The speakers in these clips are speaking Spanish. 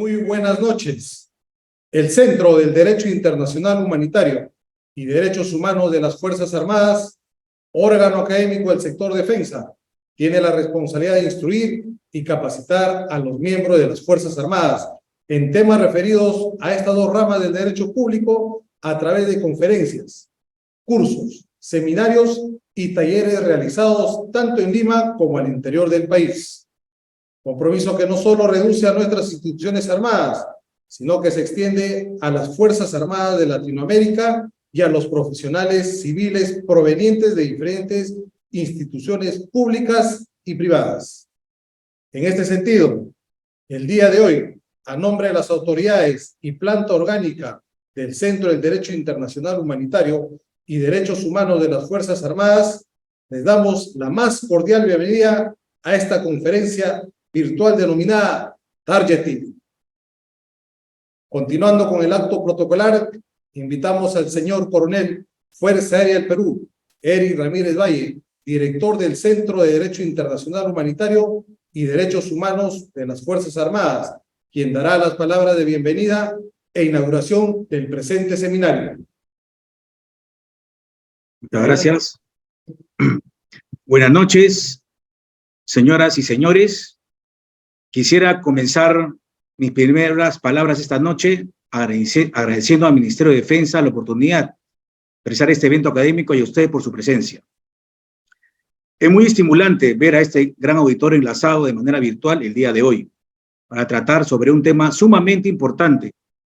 Muy buenas noches. El Centro del Derecho Internacional Humanitario y Derechos Humanos de las Fuerzas Armadas, órgano académico del sector defensa, tiene la responsabilidad de instruir y capacitar a los miembros de las Fuerzas Armadas en temas referidos a estas dos ramas del derecho público a través de conferencias, cursos, seminarios y talleres realizados tanto en Lima como al interior del país. Compromiso que no solo reduce a nuestras instituciones armadas, sino que se extiende a las Fuerzas Armadas de Latinoamérica y a los profesionales civiles provenientes de diferentes instituciones públicas y privadas. En este sentido, el día de hoy, a nombre de las autoridades y planta orgánica del Centro del Derecho Internacional Humanitario y Derechos Humanos de las Fuerzas Armadas, les damos la más cordial bienvenida a esta conferencia virtual denominada Targeting. Continuando con el acto protocolar, invitamos al señor Coronel Fuerza Aérea del Perú, Eric Ramírez Valle, director del Centro de Derecho Internacional Humanitario y Derechos Humanos de las Fuerzas Armadas, quien dará las palabras de bienvenida e inauguración del presente seminario. Muchas gracias. Buenas noches, señoras y señores. Quisiera comenzar mis primeras palabras esta noche agradeciendo al Ministerio de Defensa la oportunidad de realizar este evento académico y a ustedes por su presencia. Es muy estimulante ver a este gran auditorio enlazado de manera virtual el día de hoy para tratar sobre un tema sumamente importante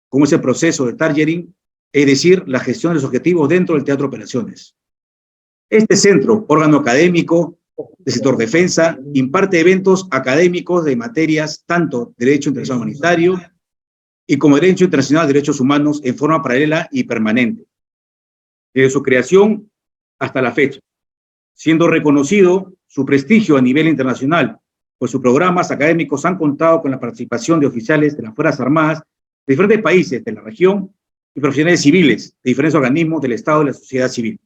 como es el proceso de targeting, es decir, la gestión de los objetivos dentro del teatro de operaciones. Este centro, órgano académico del sector defensa, imparte eventos académicos de materias tanto Derecho Internacional Humanitario y como Derecho Internacional de Derechos Humanos en forma paralela y permanente, desde su creación hasta la fecha, siendo reconocido su prestigio a nivel internacional, pues sus programas académicos han contado con la participación de oficiales de las Fuerzas Armadas de diferentes países de la región y profesionales civiles de diferentes organismos del Estado y la sociedad civil.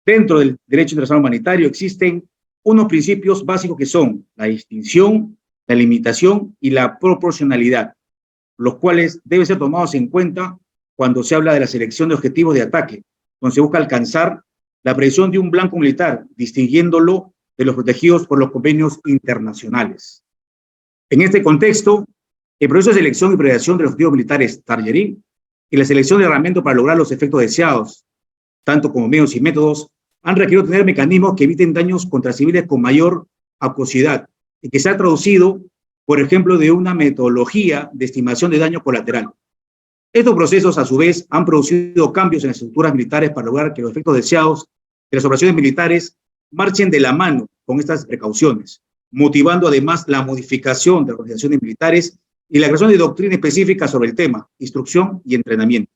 Dentro del derecho internacional humanitario existen unos principios básicos que son la distinción, la limitación y la proporcionalidad, los cuales deben ser tomados en cuenta cuando se habla de la selección de objetivos de ataque, donde se busca alcanzar la previsión de un blanco militar, distinguiéndolo de los protegidos por los convenios internacionales. En este contexto, el proceso de selección y prevención de los objetivos militares targeting y la selección de armamento para lograr los efectos deseados, tanto como medios y métodos, han requerido tener mecanismos que eviten daños contra civiles con mayor acuosidad y que se ha traducido, por ejemplo, de una metodología de estimación de daño colateral. Estos procesos, a su vez, han producido cambios en las estructuras militares para lograr que los efectos deseados de las operaciones militares marchen de la mano con estas precauciones, motivando además la modificación de las organizaciones militares y la creación de doctrina específica sobre el tema, instrucción y entrenamiento.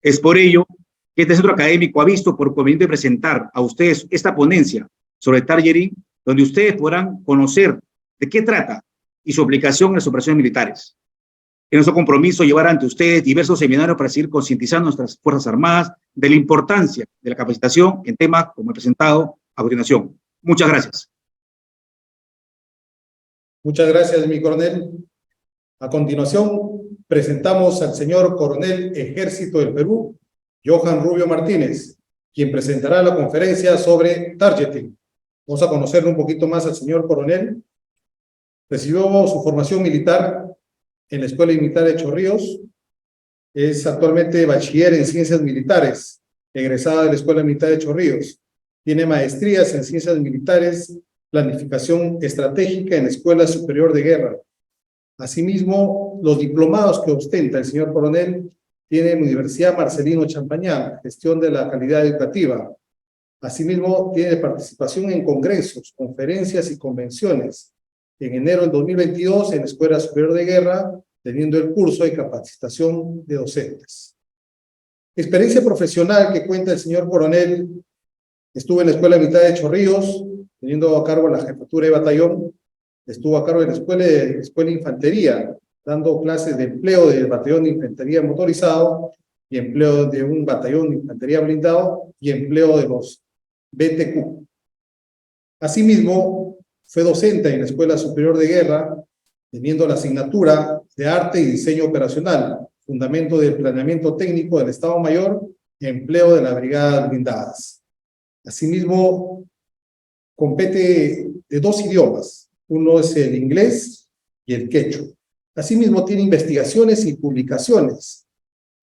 Es por ello que este centro académico ha visto por conveniente presentar a ustedes esta ponencia sobre targeting, donde ustedes podrán conocer de qué trata y su aplicación en las operaciones militares. Es nuestro compromiso llevar ante ustedes diversos seminarios para seguir concientizando a nuestras Fuerzas Armadas de la importancia de la capacitación en temas como he presentado a continuación. Muchas gracias. Muchas gracias, mi coronel. A continuación, presentamos al señor Coronel Ejército del Perú, Johan Rubio Martínez, quien presentará la conferencia sobre targeting. Vamos a conocerlo un poquito más al señor coronel. Recibió su formación militar en la Escuela Militar de Chorrillos. Es actualmente bachiller en Ciencias Militares, egresada de la Escuela Militar de Chorrillos. Tiene maestrías en Ciencias Militares, Planificación Estratégica en la Escuela Superior de Guerra. Asimismo, los diplomados que ostenta el señor coronel tiene en Universidad Marcelino Champañán, Gestión de la Calidad Educativa. Asimismo, tiene participación en congresos, conferencias y convenciones. En enero del 2022, en la Escuela Superior de Guerra, teniendo el curso de capacitación de docentes. Experiencia profesional que cuenta el señor coronel: estuvo en la Escuela Militar de Chorrillos, teniendo a cargo la jefatura de batallón. Estuvo a cargo de la Escuela de Infantería, dando clases de empleo del batallón de infantería motorizado y empleo de un batallón de infantería blindado y empleo de los BTQ. Asimismo, fue docente en la Escuela Superior de Guerra teniendo la asignatura de Arte y Diseño Operacional, Fundamento del Planeamiento Técnico del Estado Mayor, Empleo de las Brigadas Blindadas. Asimismo, compete de 2 idiomas. Uno es el inglés y el quechua. Asimismo, tiene investigaciones y publicaciones.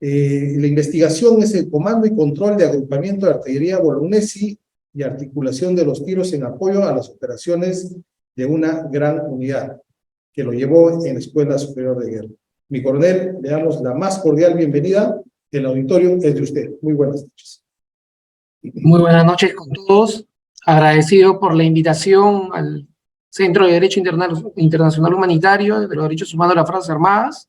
La investigación es el comando y control de agrupamiento de artillería Bolognesi y articulación de los tiros en apoyo a las operaciones de una gran unidad, que lo llevó en la Escuela Superior de Guerra. Mi coronel, le damos la más cordial bienvenida. El auditorio es de usted. Muy buenas noches. Muy buenas noches con todos. Agradecido por la invitación al Centro de Derecho Internacional Humanitario de los Derechos Humanos de las Fuerzas Armadas.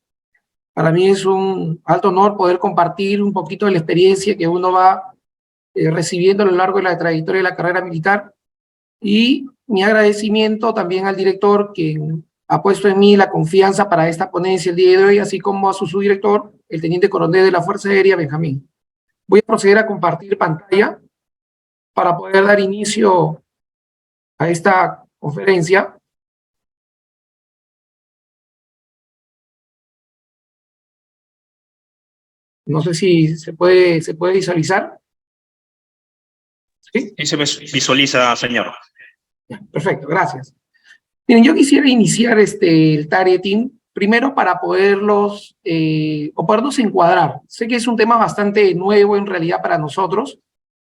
Para mí es un alto honor poder compartir un poquito de la experiencia que uno va recibiendo a lo largo de la trayectoria de la carrera militar, y mi agradecimiento también al director que ha puesto en mí la confianza para esta ponencia el día de hoy, así como a su subdirector, el Teniente Coronel de la Fuerza Aérea, Benjamín. Voy a proceder a compartir pantalla para poder dar inicio a esta conferencia. No sé si se puede visualizar. ¿Sí? Sí se visualiza, señor. Perfecto, gracias. Miren, yo quisiera iniciar el targeting primero para podernos encuadrar. Sé que es un tema bastante nuevo en realidad para nosotros.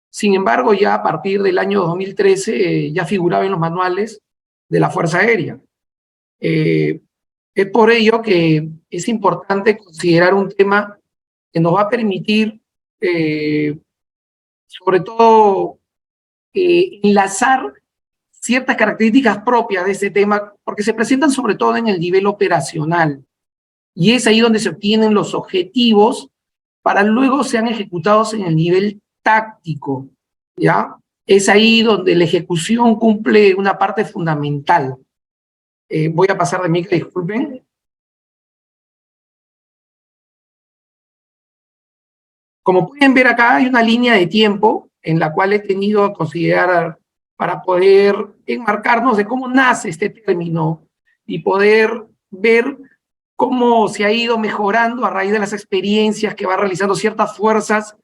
Sin embargo, ya a partir del año 2013 ya figuraba en los manuales de la Fuerza Aérea. Es por ello que es importante considerar un tema que nos va a permitir, sobre todo, enlazar ciertas características propias de este tema, porque se presentan sobre todo en el nivel operacional. Y es ahí donde se obtienen los objetivos para luego sean ejecutados en el nivel táctico, ¿ya? Es ahí donde la ejecución cumple una parte fundamental. Voy a pasar de micro, disculpen. Como pueden ver acá, hay una línea de tiempo en la cual he tenido que considerar para poder enmarcarnos de cómo nace este término y poder ver cómo se ha ido mejorando a raíz de las experiencias que va realizando ciertas fuerzas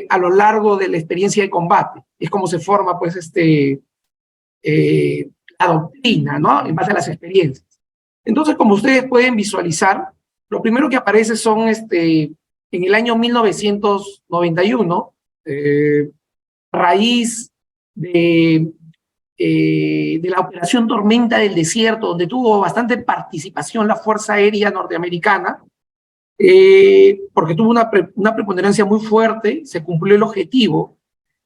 a lo largo de la experiencia de combate. Es como se forma, pues, la doctrina, ¿no? En base a las experiencias. Entonces, como ustedes pueden visualizar, lo primero que aparece son, en el año 1991, a raíz de la operación Tormenta del Desierto, donde tuvo bastante participación la Fuerza Aérea Norteamericana, porque tuvo una preponderancia muy fuerte, se cumplió el objetivo,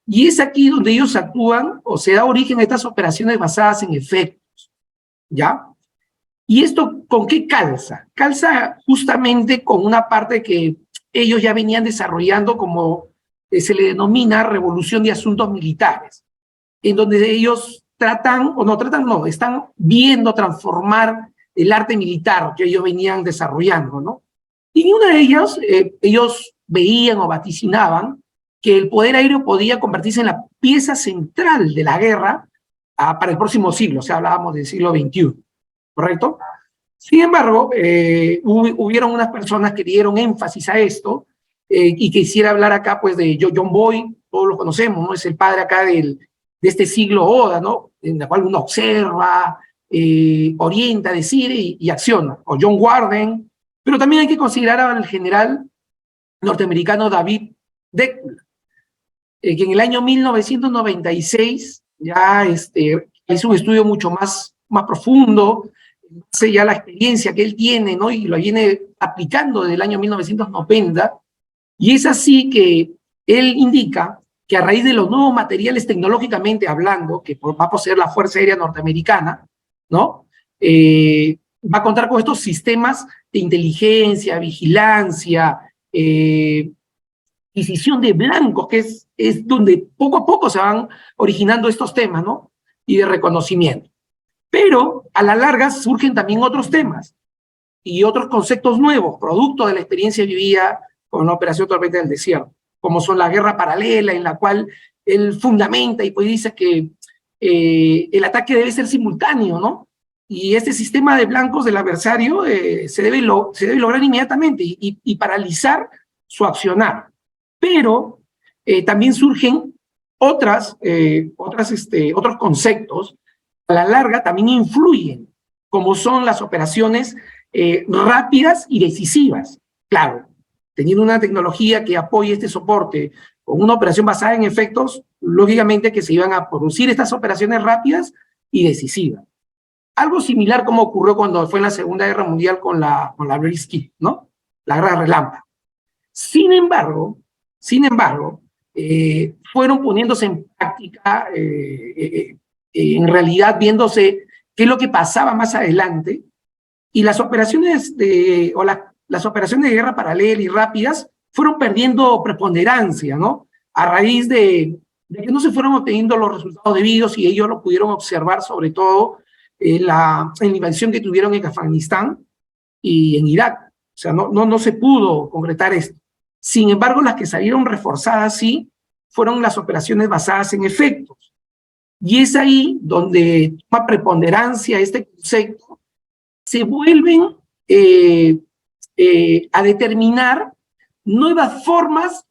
y es aquí donde ellos actúan o se da origen a estas operaciones basadas en efectos, ¿ya? ¿Y esto con qué calza? Calza justamente con una parte que ellos ya venían desarrollando como se le denomina revolución de asuntos militares, en donde ellos están viendo transformar el arte militar que ellos venían desarrollando, ¿no? Y en una de ellas, ellos veían o vaticinaban que el poder aéreo podía convertirse en la pieza central de la guerra para el próximo siglo, o sea, hablábamos del siglo XXI, ¿correcto? Sin embargo, hubieron unas personas que dieron énfasis a esto, y quisiera hablar acá, pues, de John Boyd, todos lo conocemos, ¿no? Es el padre acá de este siglo Oda, ¿no? En la cual uno observa, orienta, decide y acciona. O John Warden, pero también hay que considerar al general norteamericano David Deckler, que en el año 1996 ya hizo un estudio mucho más profundo, ya la experiencia que él tiene, ¿no? Y lo viene aplicando desde el año 1990, y es así que él indica que a raíz de los nuevos materiales tecnológicamente hablando, que va a poseer la Fuerza Aérea Norteamericana, ¿no? Va a contar con estos sistemas de inteligencia, vigilancia, adquisición de blancos, que es donde poco a poco se van originando estos temas, ¿no? Y de reconocimiento. Pero a la larga surgen también otros temas y otros conceptos nuevos, producto de la experiencia vivida con la Operación Tormenta del Desierto, como son la guerra paralela, en la cual él fundamenta y pues dice que el ataque debe ser simultáneo, ¿no? y este sistema de blancos del adversario se debe lograr inmediatamente y paralizar su accionar. Pero también surgen otros conceptos a la larga también influyen, como son las operaciones rápidas y decisivas. Claro, teniendo una tecnología que apoye este soporte con una operación basada en efectos, lógicamente que se iban a producir estas operaciones rápidas y decisivas. Algo similar como ocurrió cuando fue en la Segunda Guerra Mundial con la Blitzkrieg, ¿no? La guerra relámpago. Sin embargo, fueron poniéndose en práctica, en realidad viéndose qué es lo que pasaba más adelante, y las operaciones las operaciones de guerra paralela y rápidas fueron perdiendo preponderancia, ¿no? A raíz de que no se fueron obteniendo los resultados debidos, y ellos lo pudieron observar sobre todo en la invasión que tuvieron en Afganistán y en Irak. O sea, no se pudo concretar esto. Sin embargo, las que salieron reforzadas sí fueron las operaciones basadas en efectos. Y es ahí donde toma preponderancia este concepto, se vuelven a determinar nuevas formas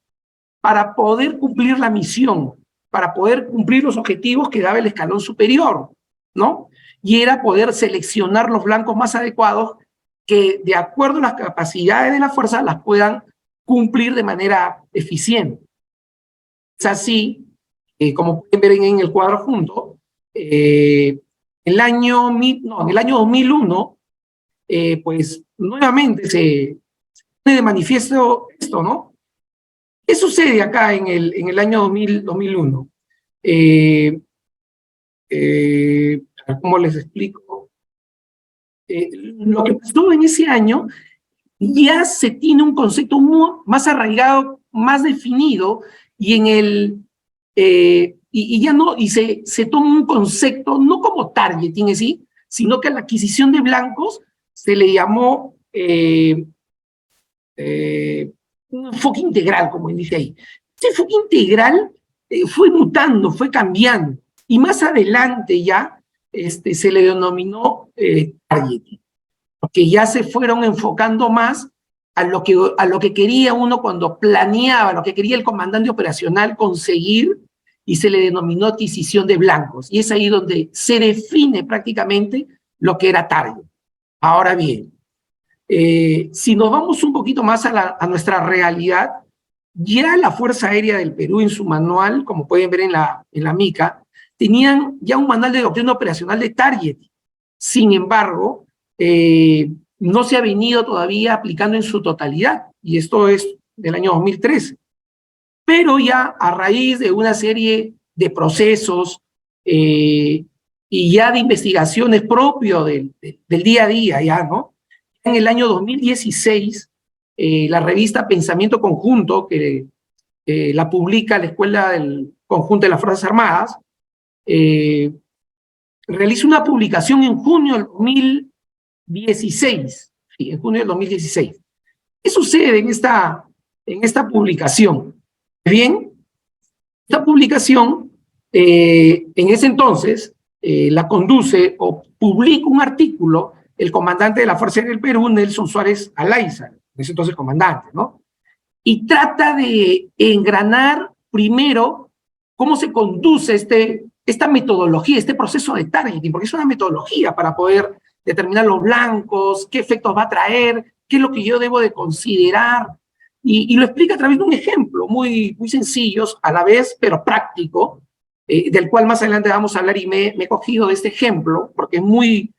para poder cumplir la misión, para poder cumplir los objetivos que daba el escalón superior, ¿no? Y era poder seleccionar los blancos más adecuados que, de acuerdo a las capacidades de la fuerza, las puedan cumplir de manera eficiente. Es así, como pueden ver en el cuadro junto, en el año 2001, pues nuevamente se pone de manifiesto esto, ¿no? ¿Qué sucede acá en el año 2001? ¿Cómo les explico? Lo que pasó en ese año, ya se tiene un concepto más arraigado, más definido, y se toma un concepto no como targeting en sí, sino que a la adquisición de blancos se le llamó un enfoque integral, como dice ahí. Este enfoque integral fue mutando, fue cambiando, y más adelante ya se le denominó targeting, porque ya se fueron enfocando más a lo que quería uno cuando planeaba, lo que quería el comandante operacional conseguir, y se le denominó adquisición de blancos. Y es ahí donde se define prácticamente lo que era target. Ahora bien, si nos vamos un poquito más a nuestra realidad, ya la Fuerza Aérea del Perú en su manual, como pueden ver en la MICA, tenían ya un manual de doctrina operacional de targeting. Sin embargo, no se ha venido todavía aplicando en su totalidad, y esto es del año 2013. Pero ya a raíz de una serie de procesos y ya de investigaciones propios del día a día, ya, ¿no? En el año 2016, la revista Pensamiento Conjunto, que la publica la Escuela del Conjunto de las Fuerzas Armadas, realiza una publicación en junio del 2016. Sí, en junio del 2016. ¿Qué sucede en esta publicación? Bien, esta publicación, en ese entonces, la conduce o publica un artículo el comandante de la Fuerza Aérea del Perú, Nelson Suárez Alaiza, en ese entonces comandante, ¿no? Y trata de engranar primero cómo se conduce esta metodología, este proceso de targeting, porque es una metodología para poder determinar los blancos, qué efectos va a traer, qué es lo que yo debo de considerar, y lo explica a través de un ejemplo muy sencillo, a la vez, pero práctico, del cual más adelante vamos a hablar, y me he cogido de este ejemplo, porque es muy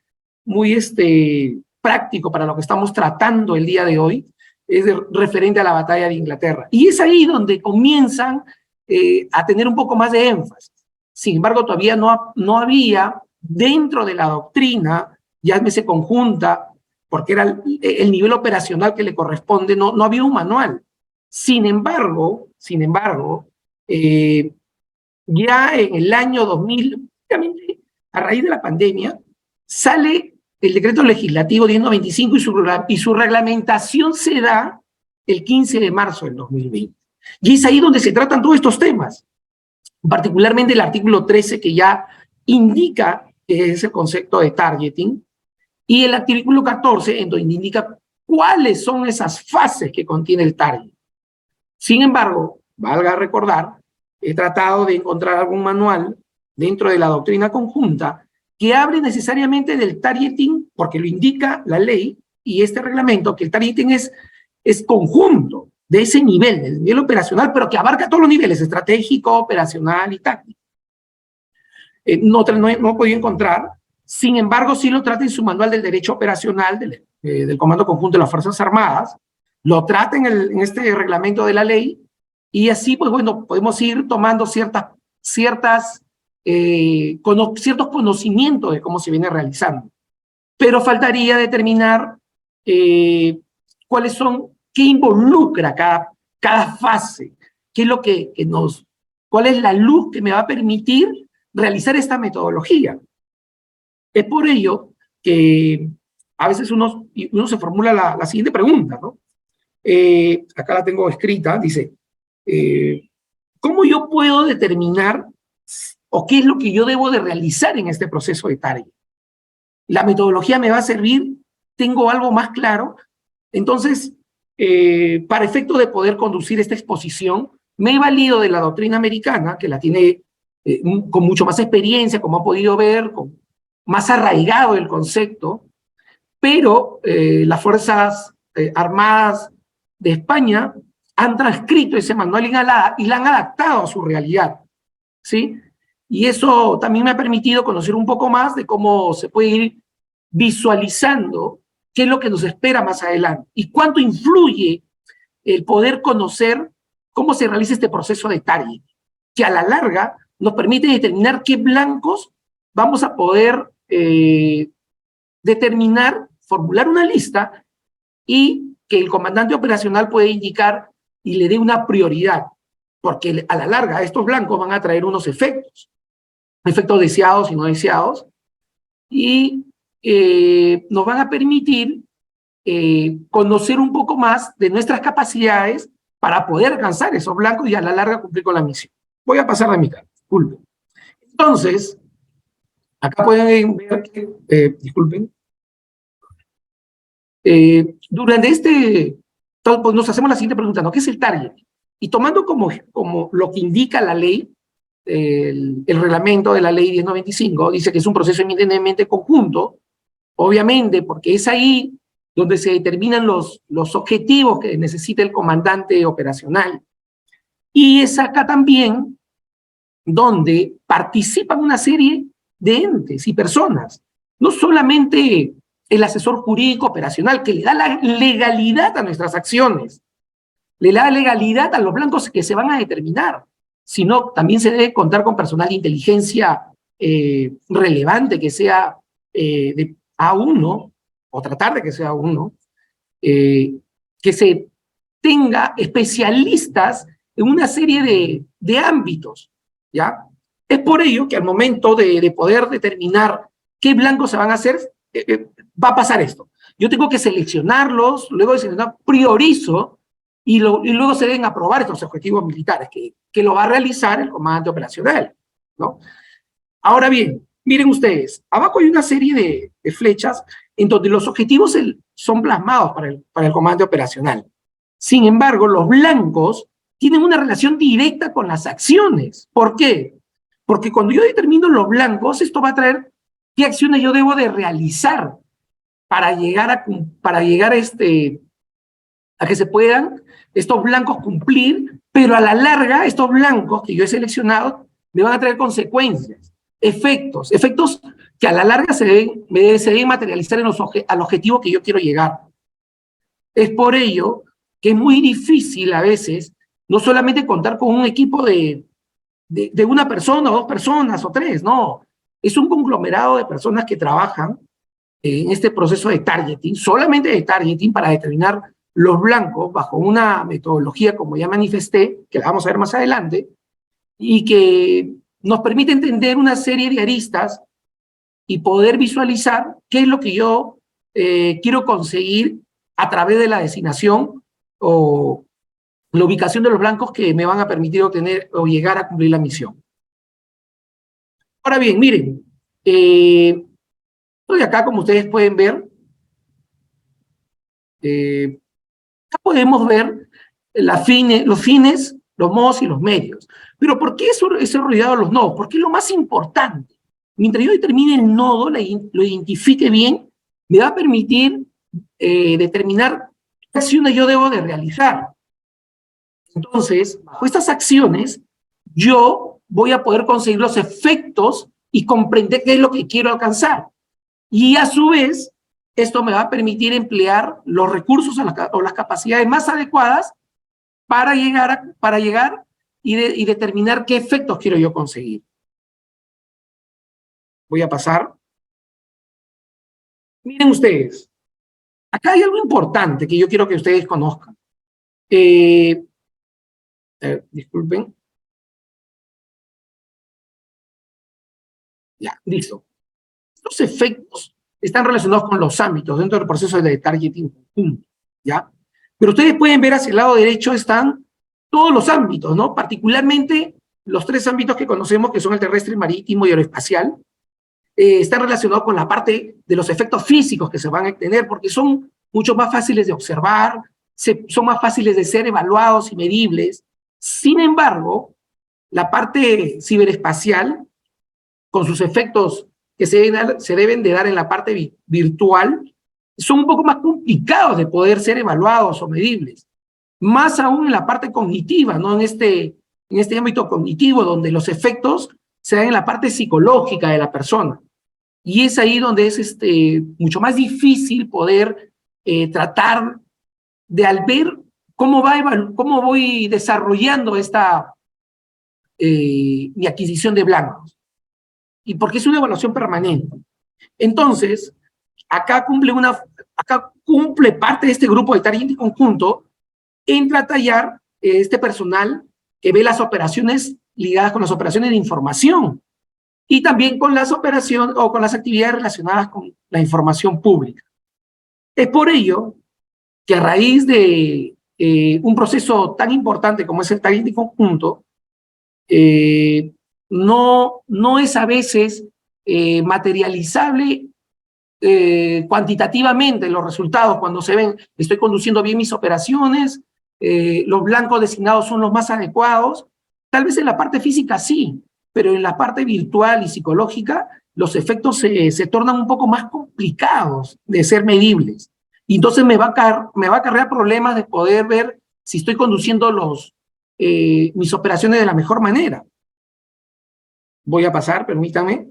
práctico para lo que estamos tratando el día de hoy, es referente a la batalla de Inglaterra. Y es ahí donde comienzan a tener un poco más de énfasis. Sin embargo, todavía no había dentro de la doctrina, llámese conjunta, porque era el nivel operacional que le corresponde, no había un manual. Sin embargo, ya en el año 2000, a raíz de la pandemia, sale el decreto legislativo 1095 y su reglamentación se da el 15 de marzo del 2020. Y es ahí donde se tratan todos estos temas, particularmente el artículo 13, que ya indica que es el concepto de targeting, y el artículo 14, en donde indica cuáles son esas fases que contiene el target. Sin embargo, valga recordar, he tratado de encontrar algún manual dentro de la doctrina conjunta que hable necesariamente del targeting, porque lo indica la ley y este reglamento, que el targeting es conjunto de ese nivel, del nivel operacional, pero que abarca todos los niveles, estratégico, operacional y táctico. No he podido encontrar, sin embargo, sí lo trata en su manual del derecho operacional del Comando Conjunto de las Fuerzas Armadas, lo trata en este reglamento de la ley, y así, pues bueno, podemos ir tomando ciertos conocimientos de cómo se viene realizando. Pero faltaría determinar qué involucra cada fase, qué es lo cuál es la luz que me va a permitir realizar esta metodología. Es por ello que a veces uno se formula la siguiente pregunta, ¿no? Acá la tengo escrita, dice, ¿cómo yo puedo determinar o qué es lo que yo debo de realizar en este proceso de target? ¿La metodología me va a servir? ¿Tengo algo más claro? Entonces, para efecto de poder conducir esta exposición, me he valido de la doctrina americana, que la tiene con mucho más experiencia, como han podido ver, más arraigado el concepto, pero las Fuerzas Armadas de España han transcrito ese manual y la han adaptado a su realidad, ¿sí? Y eso también me ha permitido conocer un poco más de cómo se puede ir visualizando qué es lo que nos espera más adelante y cuánto influye el poder conocer cómo se realiza este proceso de target, que a la larga nos permite determinar qué blancos vamos a poder determinar, formular una lista y que el comandante operacional puede indicar y le dé una prioridad, porque a la larga estos blancos van a traer unos efectos deseados y no deseados, y nos van a permitir conocer un poco más de nuestras capacidades para poder alcanzar esos blancos y a la larga cumplir con la misión. Voy a pasar la mitad, disculpen. Entonces, acá pueden ver que, disculpen, durante pues nos hacemos la siguiente pregunta, ¿no? ¿Qué es el target? Y tomando como lo que indica la ley, el reglamento de la ley 1095, dice que es un proceso eminentemente conjunto, obviamente, porque es ahí donde se determinan los objetivos que necesita el comandante operacional. Y es acá también donde participan una serie de entes y personas, no solamente el asesor jurídico operacional, que le da la legalidad a nuestras acciones, le da legalidad a los blancos que se van a determinar, sino también se debe contar con personal de inteligencia relevante, que sea de A1, o tratar de que sea A1, que se tenga especialistas en una serie de ámbitos, ¿ya? Es por ello que al momento de poder determinar qué blancos se van a hacer, va a pasar esto. Yo tengo que seleccionarlos, luego de seleccionar, priorizo, y luego se deben aprobar estos objetivos militares, que lo va a realizar el comandante operacional, ¿no? Ahora bien, miren ustedes, abajo hay una serie de flechas en donde los objetivos son plasmados para el comandante operacional. Sin embargo, los blancos tienen una relación directa con las acciones. ¿Por qué? Porque cuando yo determino los blancos, esto va a traer qué acciones yo debo de realizar para llegar a que se puedan estos blancos cumplir, pero a la larga estos blancos que yo he seleccionado me van a traer consecuencias, efectos que a la larga se deben materializar al objetivo que yo quiero llegar. Es por ello que es muy difícil a veces no solamente contar con un equipo de una persona o dos personas o tres, no. Es un conglomerado de personas que trabajan en este proceso de targeting, solamente de targeting, para determinar los blancos bajo una metodología, como ya manifesté, que la vamos a ver más adelante, y que nos permite entender una serie de aristas y poder visualizar qué es lo que yo quiero conseguir a través de la designación o la ubicación de los blancos que me van a permitir obtener o llegar a cumplir la misión. Ahora bien, miren, Estoy acá, como ustedes pueden ver, acá podemos ver los fines, los modos y los medios. Pero ¿por qué eso es rodeado de los nodos? Porque es lo más importante. Mientras yo determine el nodo, lo identifique bien, me va a permitir determinar qué acciones yo debo de realizar. Entonces, bajo estas acciones, yo voy a poder conseguir los efectos y comprender qué es lo que quiero alcanzar. Y a su vez, esto me va a permitir emplear los recursos o las capacidades más adecuadas para llegar y determinar qué efectos quiero yo conseguir. Voy a pasar. Miren ustedes, acá hay algo importante que yo quiero que ustedes conozcan. Disculpen. Ya, listo. Estos efectos están relacionados con los ámbitos dentro del proceso de targeting conjunto, ¿ya? Pero ustedes pueden ver hacia el lado derecho están todos los ámbitos, ¿no? Particularmente los 3 ámbitos que conocemos, que son el terrestre, marítimo y aeroespacial, están relacionados con la parte de los efectos físicos que se van a tener, porque son mucho más fáciles de observar, son más fáciles de ser evaluados y medibles. Sin embargo, la parte ciberespacial, con sus efectos que se deben de dar en la parte virtual, son un poco más complicados de poder ser evaluados o medibles. Más aún en la parte cognitiva, ¿no? En este ámbito cognitivo, donde los efectos se dan en la parte psicológica de la persona. Y es ahí donde es mucho más difícil poder tratar de, al ver cómo voy desarrollando mi adquisición de blancos. Y porque es una evaluación permanente. Entonces, acá cumple parte de este grupo de targeting conjunto en tratar este personal que ve las operaciones ligadas con las operaciones de información y también con las operaciones o con las actividades relacionadas con la información pública. Es por ello que a raíz de un proceso tan importante como es el targeting conjunto, no es a veces materializable cuantitativamente los resultados cuando se ven, estoy conduciendo bien mis operaciones, los blancos designados son los más adecuados. Tal vez en la parte física sí, pero en la parte virtual y psicológica los efectos se tornan un poco más complicados de ser medibles. Y entonces me va a acarrear problemas de poder ver si estoy conduciendo mis operaciones de la mejor manera. Voy a pasar, permítanme.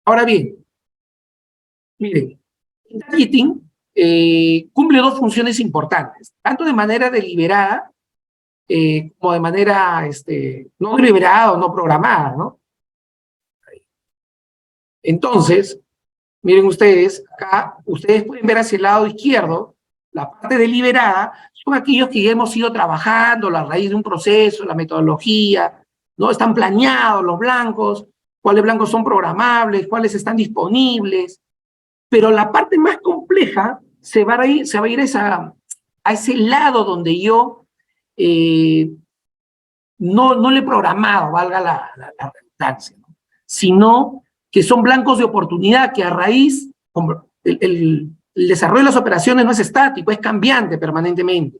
Ahora bien, miren, el targeting cumple 2 funciones importantes, tanto de manera deliberada como de manera no deliberada o no programada, ¿no? Entonces, miren ustedes, acá ustedes pueden ver hacia el lado izquierdo, la parte deliberada son aquellos que ya hemos ido trabajando a raíz de un proceso, la metodología, ¿no? Están planeados los blancos, cuáles blancos son programables, cuáles están disponibles, pero la parte más compleja se va a ir a ese lado donde yo no le he programado, valga la redundancia, ¿no? Sino que son blancos de oportunidad que a raíz, el desarrollo de las operaciones no es estático, es cambiante permanentemente,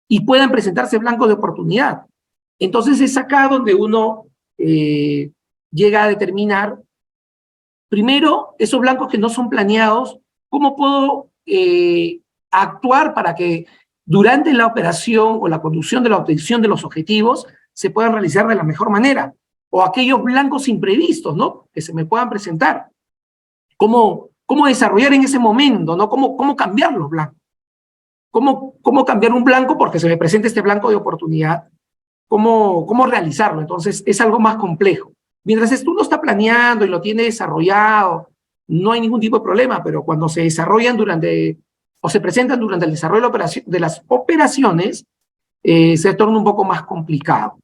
y puedan presentarse blancos de oportunidad. Entonces es acá donde uno llega a determinar, primero, esos blancos que no son planeados, ¿cómo puedo actuar para que durante la operación o la conducción de la obtención de los objetivos se puedan realizar de la mejor manera? O aquellos blancos imprevistos, ¿no? Que se me puedan presentar. ¿Cómo desarrollar en ese momento, ¿no? ¿Cómo cambiar los blancos? ¿Cómo cambiar un blanco porque se me presenta este blanco de oportunidad? ¿Cómo realizarlo? Entonces, es algo más complejo. Mientras tú lo está planeando y lo tiene desarrollado, no hay ningún tipo de problema, pero cuando se desarrollan o se presentan durante el desarrollo de las operaciones, se torna un poco más complicado,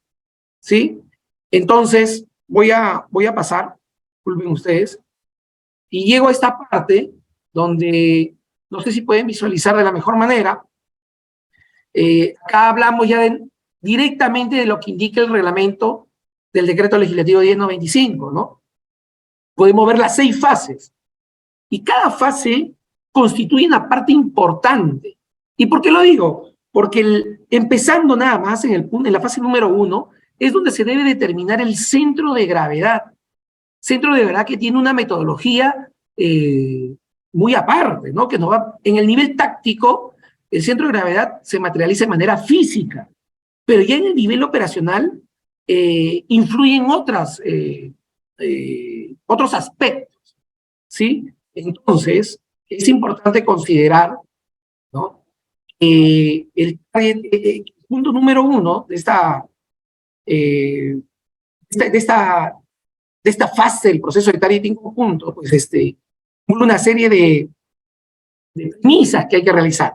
¿sí? Entonces, voy a pasar, disculpen ustedes, y llego a esta parte donde, no sé si pueden visualizar de la mejor manera, acá hablamos ya directamente de lo que indica el reglamento del decreto legislativo 1095, ¿no? Podemos ver las 6 fases. Y cada fase constituye una parte importante. ¿Y por qué lo digo? Porque empezando nada más en la fase número 1, es donde se debe determinar el centro de gravedad. Centro de gravedad que tiene una metodología muy aparte, ¿no? Que nos va, en el nivel táctico, el centro de gravedad se materializa de manera física, pero ya en el nivel operacional influyen otros aspectos, ¿sí? Entonces, es importante considerar, ¿no? El punto número 1 de esta fase del proceso de targeting conjunto, pues una serie de premisas que hay que realizar.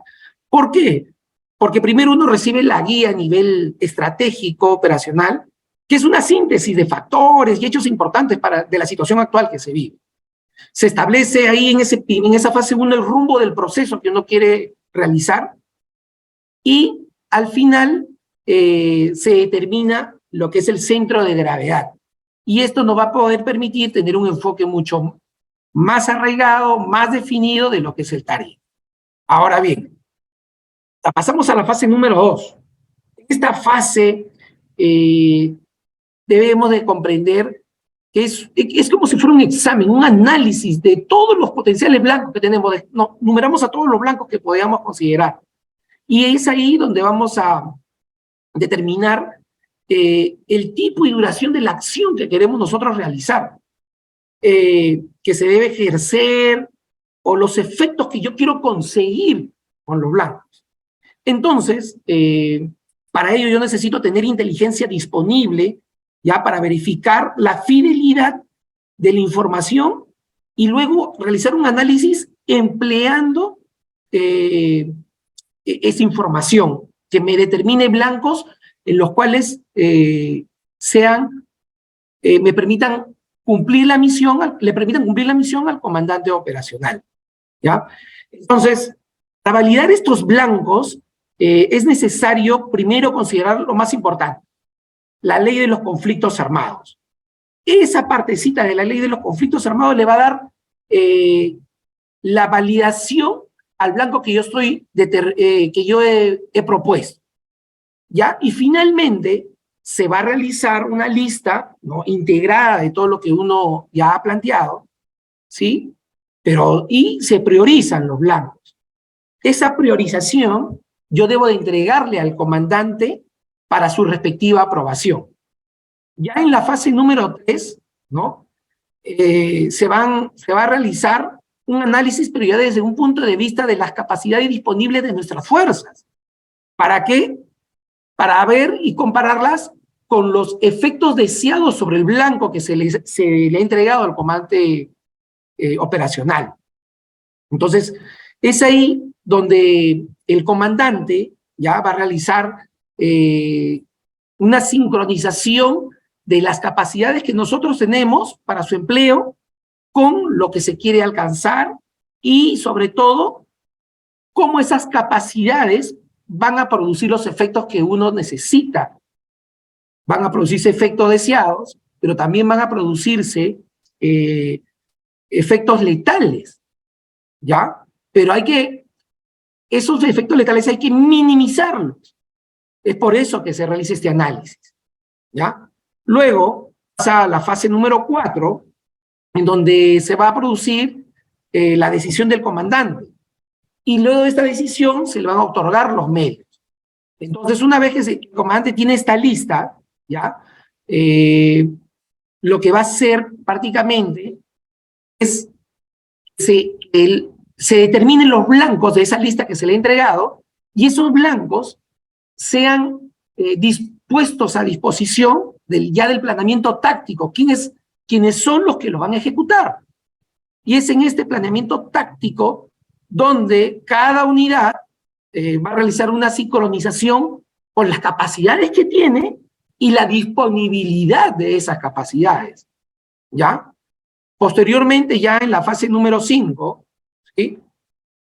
¿Por qué? Porque primero uno recibe la guía a nivel estratégico, operacional, que es una síntesis de factores y hechos importantes de la situación actual que se vive. Se establece ahí en esa fase 1 el rumbo del proceso que uno quiere realizar y al final se determina lo que es el centro de gravedad. Y esto nos va a poder permitir tener un enfoque mucho más arraigado, más definido de lo que es el target. Ahora bien, pasamos a la fase número 2. En esta fase debemos de comprender que es como si fuera un examen, un análisis de todos los potenciales blancos que tenemos. Numeramos a todos los blancos que podamos considerar. Y es ahí donde vamos a determinar el tipo y duración de la acción que queremos nosotros realizar, que se debe ejercer, o los efectos que yo quiero conseguir con los blancos. Entonces, para ello yo necesito tener inteligencia disponible ya para verificar la fidelidad de la información y luego realizar un análisis empleando esa información que me determine blancos en los cuales me permitan cumplir la misión, le permitan cumplir la misión al comandante operacional, ¿ya? Entonces, para validar estos blancos, es necesario primero considerar lo más importante, la ley de los conflictos armados. Esa partecita de la ley de los conflictos armados le va a dar la validación al blanco que yo he propuesto, ¿ya? Y finalmente se va a realizar una lista, ¿no?, integrada de todo lo que uno ya ha planteado, ¿sí? Y se priorizan los blancos. Esa priorización yo debo de entregarle al comandante para su respectiva aprobación. Ya en la fase número 3, ¿no?, se va a realizar un análisis, pero ya desde un punto de vista de las capacidades disponibles de nuestras fuerzas. ¿Para qué? Para ver y compararlas con los efectos deseados sobre el blanco que se le ha entregado al comandante operacional. Entonces, es ahí donde el comandante ya va a realizar una sincronización de las capacidades que nosotros tenemos para su empleo con lo que se quiere alcanzar y, sobre todo, cómo esas capacidades van a producir los efectos que uno necesita. Van a producirse efectos deseados, pero también van a producirse efectos letales, ¿ya? Pero esos efectos letales hay que minimizarlos. Es por eso que se realiza este análisis, ¿ya? Luego pasa a la fase número 4, en donde se va a producir la decisión del comandante. Y luego de esta decisión se le van a otorgar los medios. Entonces, una vez que el comandante tiene esta lista, ¿ya? Lo que va a hacer prácticamente es se determinen los blancos de esa lista que se le ha entregado y esos blancos sean puestos a disposición ya del planeamiento táctico. ¿Quiénes son los que lo van a ejecutar? Y es en este planeamiento táctico donde cada unidad va a realizar una sincronización con las capacidades que tiene y la disponibilidad de esas capacidades, ¿ya? Posteriormente, ya en la fase número 5, ¿sí?,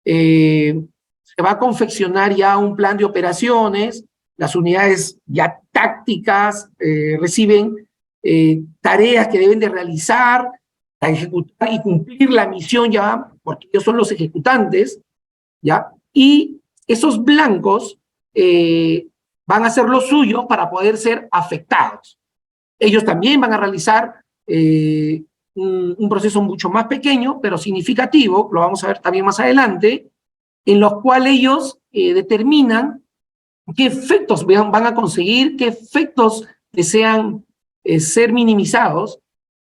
se va a confeccionar ya un plan de operaciones, las unidades ya tácticas reciben tareas que deben de realizar, a ejecutar y cumplir la misión ya, porque ellos son los ejecutantes, ¿ya? Y esos blancos van a hacer lo suyo para poder ser afectados. Ellos también van a realizar un proceso mucho más pequeño, pero significativo, lo vamos a ver también más adelante, en los cuales ellos determinan qué efectos van a conseguir, qué efectos desean ser minimizados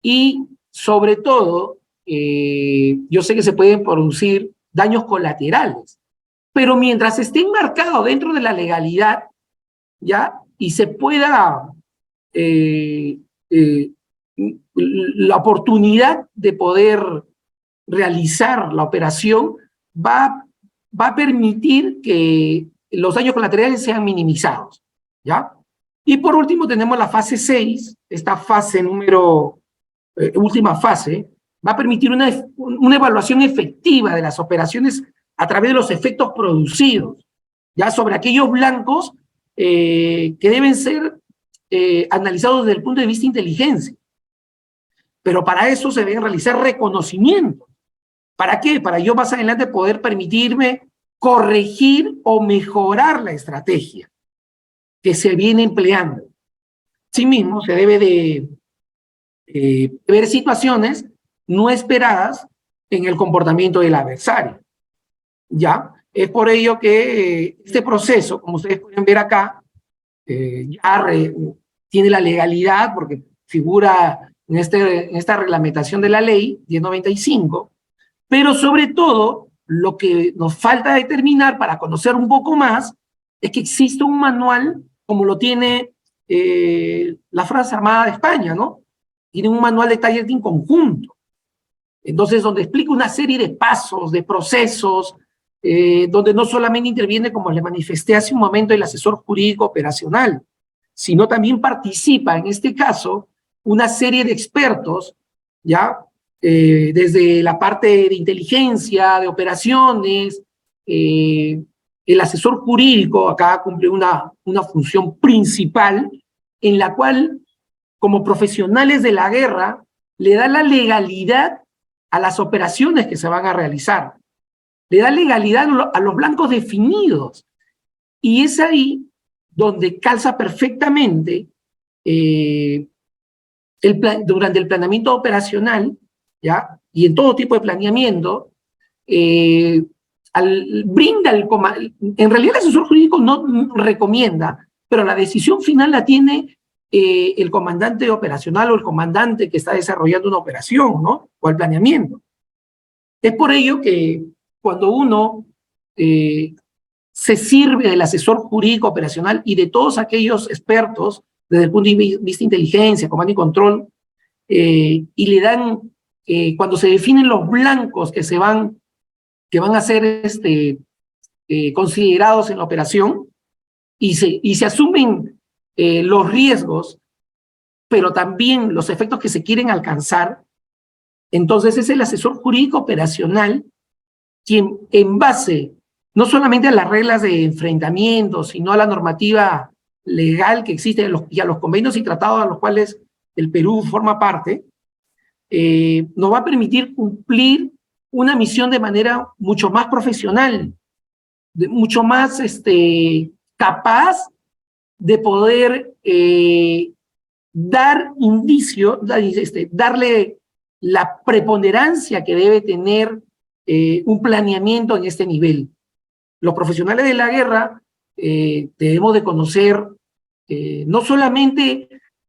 y, sobre todo, yo sé que se pueden producir daños colaterales, pero mientras esté enmarcado dentro de la legalidad, ¿ya? Y se pueda la oportunidad de poder realizar la operación va a permitir que los daños colaterales sean minimizados, ¿ya? Y por último tenemos la fase 6, esta fase última fase, va a permitir una evaluación efectiva de las operaciones a través de los efectos producidos, ya sobre aquellos blancos que deben ser analizados desde el punto de vista de inteligencia. Pero para eso se deben realizar reconocimientos. ¿Para qué? Para yo más adelante poder permitirme corregir o mejorar la estrategia que se viene empleando. Asimismo, se debe de ver situaciones no esperadas en el comportamiento del adversario. ¿Ya? Es por ello que este proceso, como ustedes pueden ver acá, tiene la legalidad porque figura en esta reglamentación de la ley 1095, pero sobre todo lo que nos falta determinar para conocer un poco más es que existe un manual como lo tiene la Fuerza Armada de España, ¿no? Tiene un manual de targeting conjunto. Entonces, donde explica una serie de pasos, de procesos, donde no solamente interviene, como le manifesté hace un momento, el asesor jurídico operacional, sino también participa, en este caso, una serie de expertos, ¿ya? Desde la parte de inteligencia, de operaciones, el asesor jurídico acá cumple una función principal en la cual, como profesionales de la guerra, le da la legalidad a las operaciones que se van a realizar. Le da legalidad a los blancos definidos. Y es ahí donde calza perfectamente durante el planeamiento operacional, ¿ya? Y en todo tipo de planeamiento, brinda en realidad el asesor jurídico no recomienda, pero la decisión final la tiene el comandante operacional o el comandante que está desarrollando una operación, ¿no? O el planeamiento. Es por ello que cuando uno se sirve del asesor jurídico operacional y de todos aquellos expertos desde el punto de vista de inteligencia, comando y control, y le dan, cuando se definen los blancos que van a ser considerados en la operación, y se asumen los riesgos, pero también los efectos que se quieren alcanzar, entonces es el asesor jurídico operacional quien, en base no solamente a las reglas de enfrentamiento, sino a la normativa legal que existe y a los convenios y tratados a los cuales el Perú forma parte, nos va a permitir cumplir una misión de manera mucho más profesional, mucho más capaz de poder dar indicio, darle la preponderancia que debe tener un planeamiento en este nivel. Los profesionales de la guerra debemos de conocer no solamente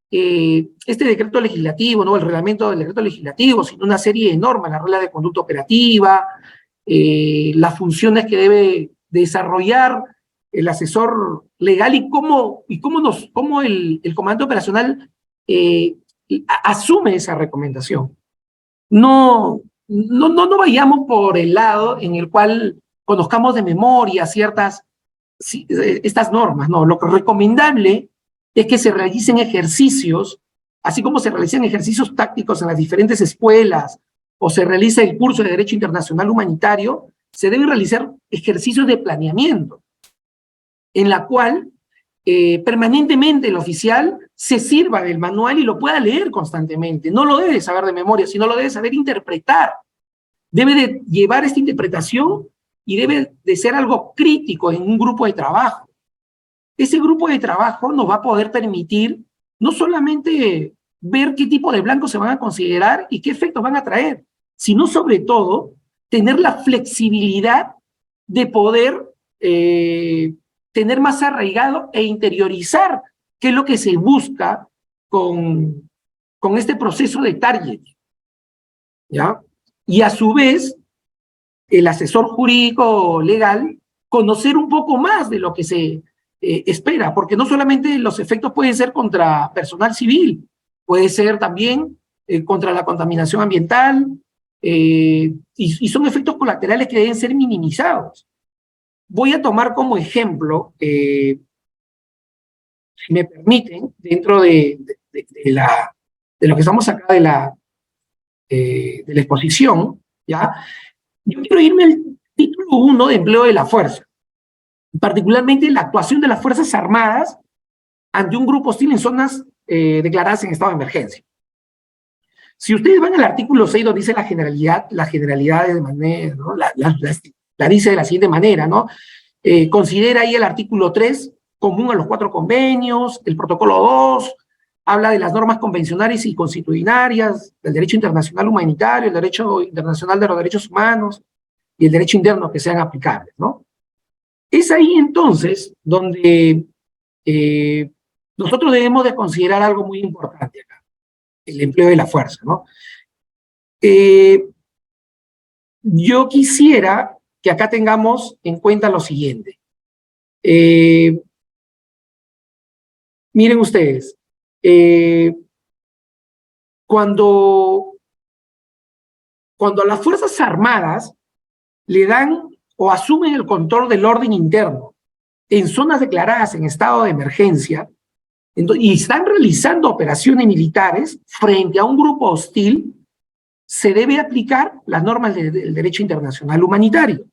este decreto legislativo, ¿no? El reglamento del decreto legislativo, sino una serie de normas, la regla de conducta operativa, las funciones que debe desarrollar el asesor legal y cómo el comandante operacional asume esa recomendación. No vayamos por el lado en el cual conozcamos de memoria estas normas, no. Lo que es recomendable es que se realicen ejercicios, así como se realizan ejercicios tácticos en las diferentes escuelas o se realiza el curso de Derecho Internacional Humanitario, se deben realizar ejercicios de planeamiento, en la cual permanentemente el oficial se sirva del manual y lo pueda leer constantemente. No lo debe saber de memoria, sino lo debe saber interpretar. Debe de llevar esta interpretación y debe de ser algo crítico en un grupo de trabajo. Ese grupo de trabajo nos va a poder permitir no solamente ver qué tipo de blancos se van a considerar y qué efectos van a traer, sino sobre todo tener la flexibilidad de poder tener más arraigado e interiorizar qué es lo que se busca con este proceso de target, ¿ya? Y a su vez, el asesor jurídico legal, conocer un poco más de lo que se espera, porque no solamente los efectos pueden ser contra personal civil, puede ser también contra la contaminación ambiental, y son efectos colaterales que deben ser minimizados. Voy a tomar como ejemplo, si me permiten, dentro de lo que estamos acá de la exposición, ¿ya? Yo quiero irme al título 1 de empleo de la fuerza, particularmente la actuación de las Fuerzas Armadas ante un grupo hostil en zonas declaradas en estado de emergencia. Si ustedes van al artículo 6 donde dice la generalidad de manera, ¿no? La dice de la siguiente manera, ¿no? Considera ahí el artículo 3 común a los 4 convenios, el protocolo 2, habla de las normas convencionales y constitucionarias, del derecho internacional humanitario, el derecho internacional de los derechos humanos y el derecho interno que sean aplicables, ¿no? Es ahí entonces donde nosotros debemos de considerar algo muy importante acá, el empleo de la fuerza, ¿no? Yo quisiera que acá tengamos en cuenta lo siguiente. Miren ustedes, cuando a las Fuerzas Armadas le dan o asumen el control del orden interno en zonas declaradas en estado de emergencia y están realizando operaciones militares frente a un grupo hostil, se debe aplicar las normas del derecho internacional humanitario.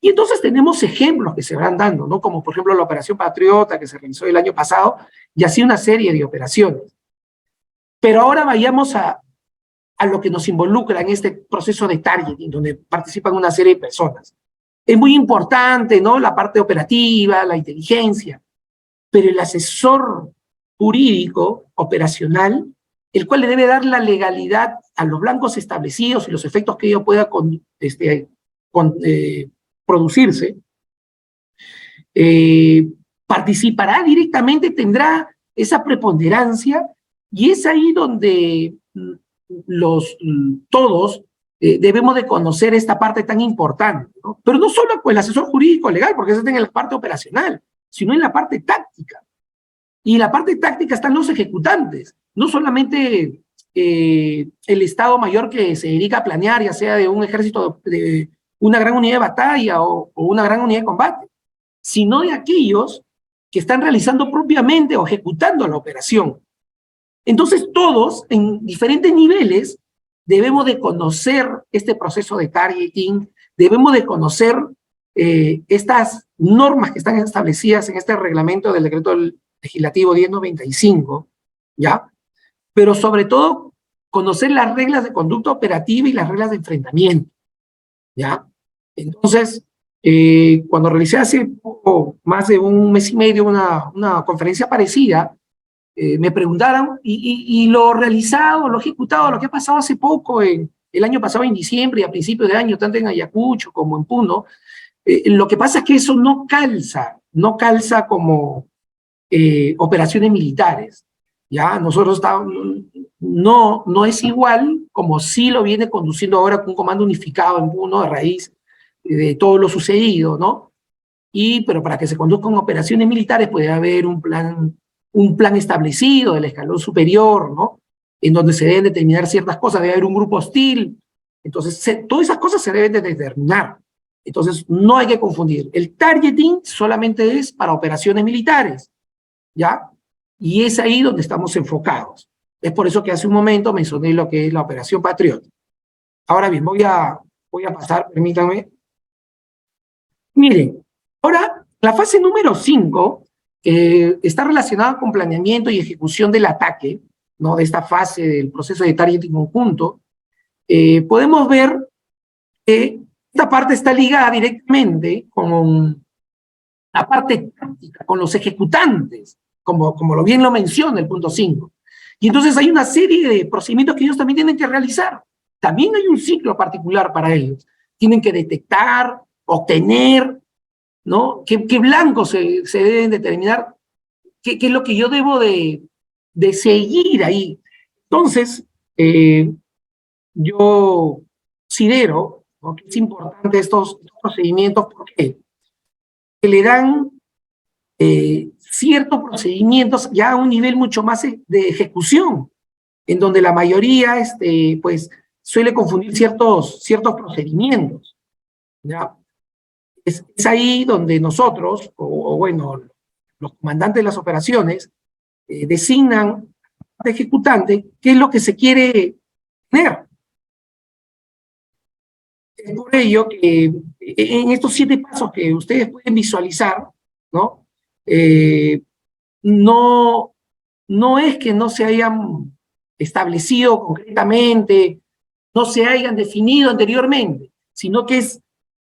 Y entonces tenemos ejemplos que se van dando, ¿no? Como por ejemplo la Operación Patriota que se realizó el año pasado, y así una serie de operaciones. Pero ahora vayamos a lo que nos involucra en este proceso de targeting, donde participan una serie de personas. Es muy importante, ¿no? La parte operativa, la inteligencia, pero el asesor jurídico, operacional, el cual le debe dar la legalidad a los blancos establecidos y los efectos que ello pueda producirse, participará directamente, tendrá esa preponderancia, y es ahí donde todos debemos de conocer esta parte tan importante, ¿no? Pero no solo con el asesor jurídico legal, porque eso está en la parte operacional, sino en la parte táctica. Y en la parte táctica están los ejecutantes, no solamente el Estado Mayor que se dedica a planear, ya sea de un ejército, de una gran unidad de batalla o una gran unidad de combate, sino de aquellos que están realizando propiamente o ejecutando la operación. Entonces todos, en diferentes niveles, debemos de conocer este proceso de targeting, debemos de conocer estas normas que están establecidas en este reglamento del decreto legislativo 1095, ¿ya? Pero sobre todo, conocer las reglas de conducta operativa y las reglas de enfrentamiento, ¿ya? Entonces, cuando realicé hace poco, más de un mes y medio, una conferencia parecida, me preguntaron, y lo realizado, lo ejecutado, lo que ha pasado hace poco, el año pasado en diciembre y a principios de año, tanto en Ayacucho como en Puno, lo que pasa es que eso no calza como operaciones militares, ¿ya? Nosotros no es igual como sí lo viene conduciendo ahora con un comando unificado en Puno a raíz de todo lo sucedido, ¿no? Pero para que se conduzcan operaciones militares puede haber un plan establecido del escalón superior, ¿no? En donde se deben determinar ciertas cosas, debe haber un grupo hostil. Entonces, todas esas cosas se deben de determinar. Entonces, no hay que confundir. El targeting solamente es para operaciones militares, ¿ya? Y es ahí donde estamos enfocados. Es por eso que hace un momento mencioné lo que es la Operación Patriota. Ahora bien, voy a pasar, permítanme. Miren, ahora, la fase número 5 está relacionada con planeamiento y ejecución del ataque, ¿no? De esta fase del proceso de targeting conjunto. Podemos ver que esta parte está ligada directamente con la parte táctica, con los ejecutantes, como bien lo menciona el punto 5. Y entonces hay una serie de procedimientos que ellos también tienen que realizar. También hay un ciclo particular para ellos. Tienen que detectar, obtener, ¿no? ¿Qué blancos se deben determinar? ¿Qué es lo que yo debo de seguir ahí? Entonces, yo considero, ¿no?, que es importante estos procedimientos porque le dan ciertos procedimientos ya a un nivel mucho más de ejecución, en donde la mayoría pues, suele confundir ciertos procedimientos, ¿ya? Es ahí donde nosotros, o bueno, los comandantes de las operaciones, designan al ejecutante qué es lo que se quiere tener. Es por ello que en estos 7 pasos que ustedes pueden visualizar, ¿no? No es que no se hayan establecido concretamente, no se hayan definido anteriormente, sino que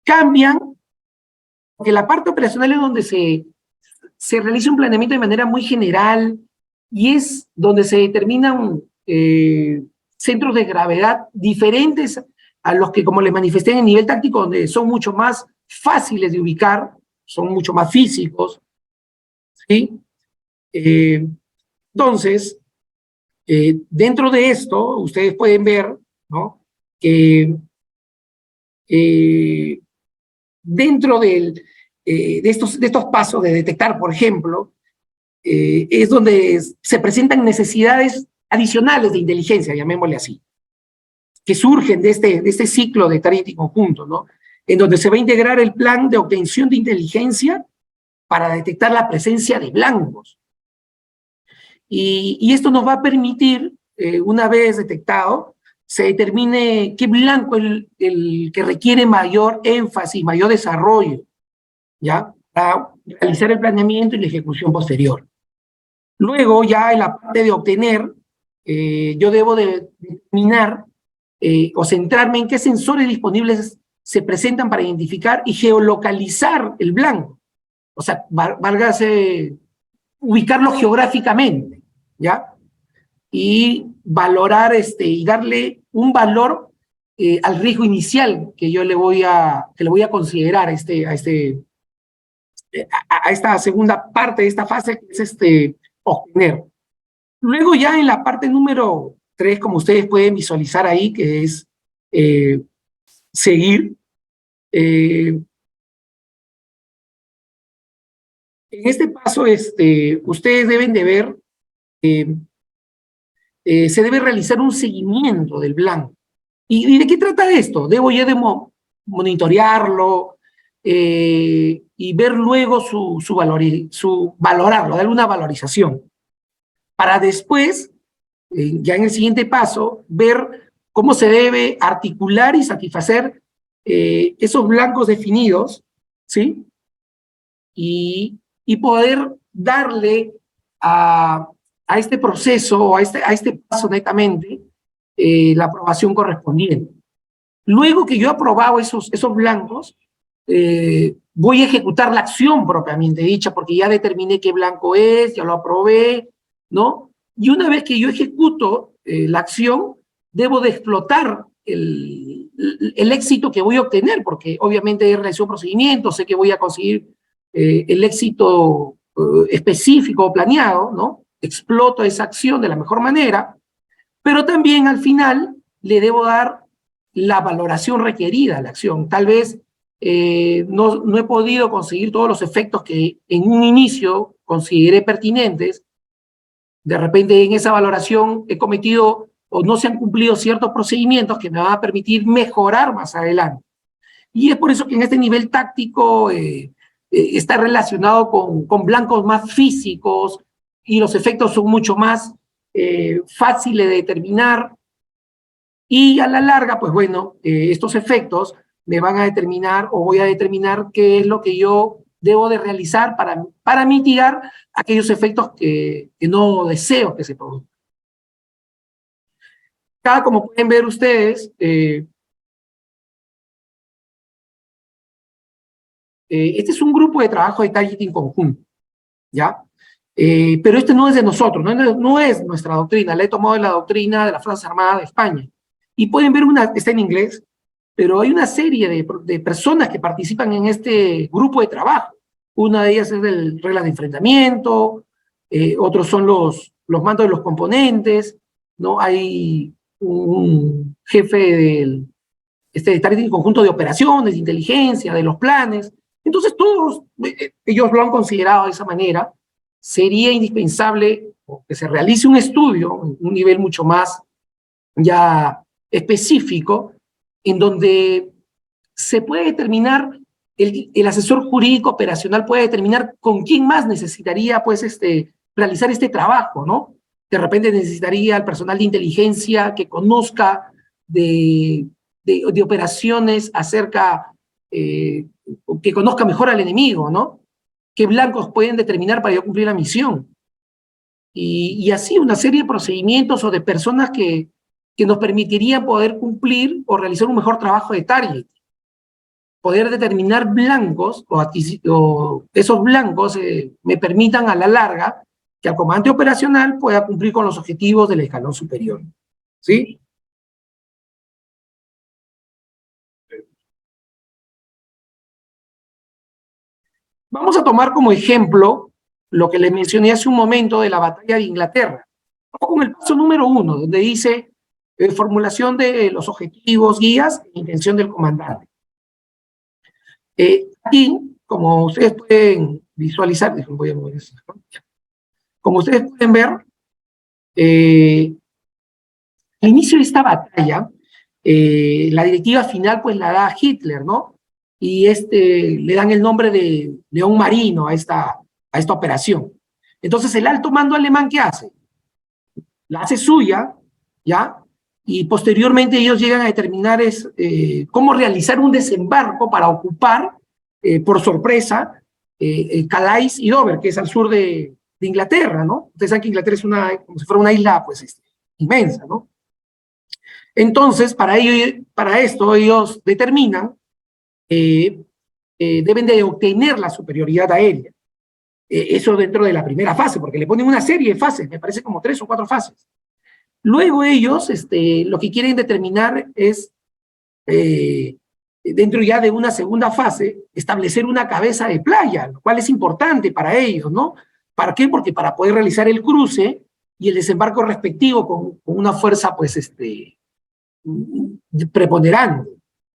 cambian, porque la parte operacional es donde se realiza un planeamiento de manera muy general y es donde se determinan centros de gravedad diferentes a los que, como les manifesté en el nivel táctico, donde son mucho más fáciles de ubicar, son mucho más físicos, ¿sí? Entonces, dentro de esto, ustedes pueden ver, ¿no?, que dentro de estos pasos de detectar, por ejemplo, es donde se presentan necesidades adicionales de inteligencia, llamémosle así, que surgen de este ciclo de targeting conjunto, ¿no?, en donde se va a integrar el plan de obtención de inteligencia para detectar la presencia de blancos. Y esto nos va a permitir, una vez detectado, se determine qué blanco es el que requiere mayor énfasis, mayor desarrollo, ¿ya?, para realizar el planeamiento y la ejecución posterior. Luego, ya en la parte de obtener, yo debo de determinar o centrarme en qué sensores disponibles se presentan para identificar y geolocalizar el blanco. O sea, válgase, ubicarlo geográficamente, ¿ya? Y valorar y darle un valor al riesgo inicial que yo le voy a considerar a esta segunda parte de esta fase, que es obtener. Luego ya en la parte número 3, como ustedes pueden visualizar ahí, que es seguir. En este paso, ustedes deben de ver, se debe realizar un seguimiento del blanco. ¿Y de qué trata esto? Debo ya de monitorearlo y ver luego valorarlo, darle una valorización. Para después, ya en el siguiente paso, ver cómo se debe articular y satisfacer esos blancos definidos, ¿sí? Y poder darle a este proceso, a este paso netamente, la aprobación correspondiente. Luego que yo he aprobado esos blancos, voy a ejecutar la acción propiamente dicha, porque ya determiné qué blanco es, ya lo aprobé, ¿no? Y una vez que yo ejecuto la acción, debo de explotar el éxito que voy a obtener, porque obviamente he realizado un procedimiento, sé que voy a conseguir el éxito específico o planeado, ¿no? Exploto esa acción de la mejor manera, pero también al final le debo dar la valoración requerida a la acción. Tal vez no he podido conseguir todos los efectos que en un inicio consideré pertinentes. De repente en esa valoración he cometido o no se han cumplido ciertos procedimientos que me van a permitir mejorar más adelante. Y es por eso que en este nivel táctico está relacionado con blancos más físicos y los efectos son mucho más fáciles de determinar. Y a la larga, pues bueno, estos efectos me van a determinar o voy a determinar qué es lo que yo debo de realizar para mitigar aquellos efectos que no deseo que se produzcan. Acá, como pueden ver ustedes, este es un grupo de trabajo de targeting conjunto, ¿ya? Pero este no es de nosotros, no es nuestra doctrina, la he tomado de la doctrina de las Fuerzas Armadas de España. Y pueden ver está en inglés, pero hay una serie de personas que participan en este grupo de trabajo. Una de ellas es de reglas de enfrentamiento, otros son los mandos de los componentes, ¿no? Hay un jefe de targeting conjunto de operaciones, de inteligencia, de los planes. Entonces todos ellos lo han considerado de esa manera. Sería indispensable que se realice un estudio en un nivel mucho más ya específico, en donde se puede determinar, el asesor jurídico operacional puede determinar con quién más necesitaría pues, realizar este trabajo, ¿no? De repente necesitaría el personal de inteligencia que conozca de operaciones acerca, que conozca mejor al enemigo, ¿no? Qué blancos pueden determinar para yo cumplir la misión. Y así una serie de procedimientos o de personas que nos permitirían poder cumplir o realizar un mejor trabajo de target. Poder determinar blancos o esos blancos me permitan a la larga que el comandante operacional pueda cumplir con los objetivos del escalón superior. ¿Sí? Vamos a tomar como ejemplo lo que les mencioné hace un momento de la batalla de Inglaterra. Vamos con el paso número 1, donde dice formulación de los objetivos, guías e intención del comandante. Aquí, como ustedes pueden visualizar, voy a mover eso, ¿no? Como ustedes pueden ver, al inicio de esta batalla, la directiva final pues la da Hitler, ¿no? Y le dan el nombre de León Marino a esta operación. Entonces el alto mando alemán, ¿qué hace? La hace suya, ¿ya? Y posteriormente ellos llegan a determinar cómo realizar un desembarco para ocupar, por sorpresa, Calais y Dover, que es al sur de Inglaterra, ¿no? Ustedes saben que Inglaterra es como si fuera una isla, pues, inmensa, ¿no? Entonces, para esto, ellos determinan deben de obtener la superioridad aérea. Eso dentro de la primera fase, porque le ponen una serie de fases, me parece como 3 o 4 fases. Luego ellos lo que quieren determinar es, dentro ya de una segunda fase, establecer una cabeza de playa, lo cual es importante para ellos, ¿no? ¿Para qué? Porque para poder realizar el cruce y el desembarco respectivo con una fuerza, pues, preponderante,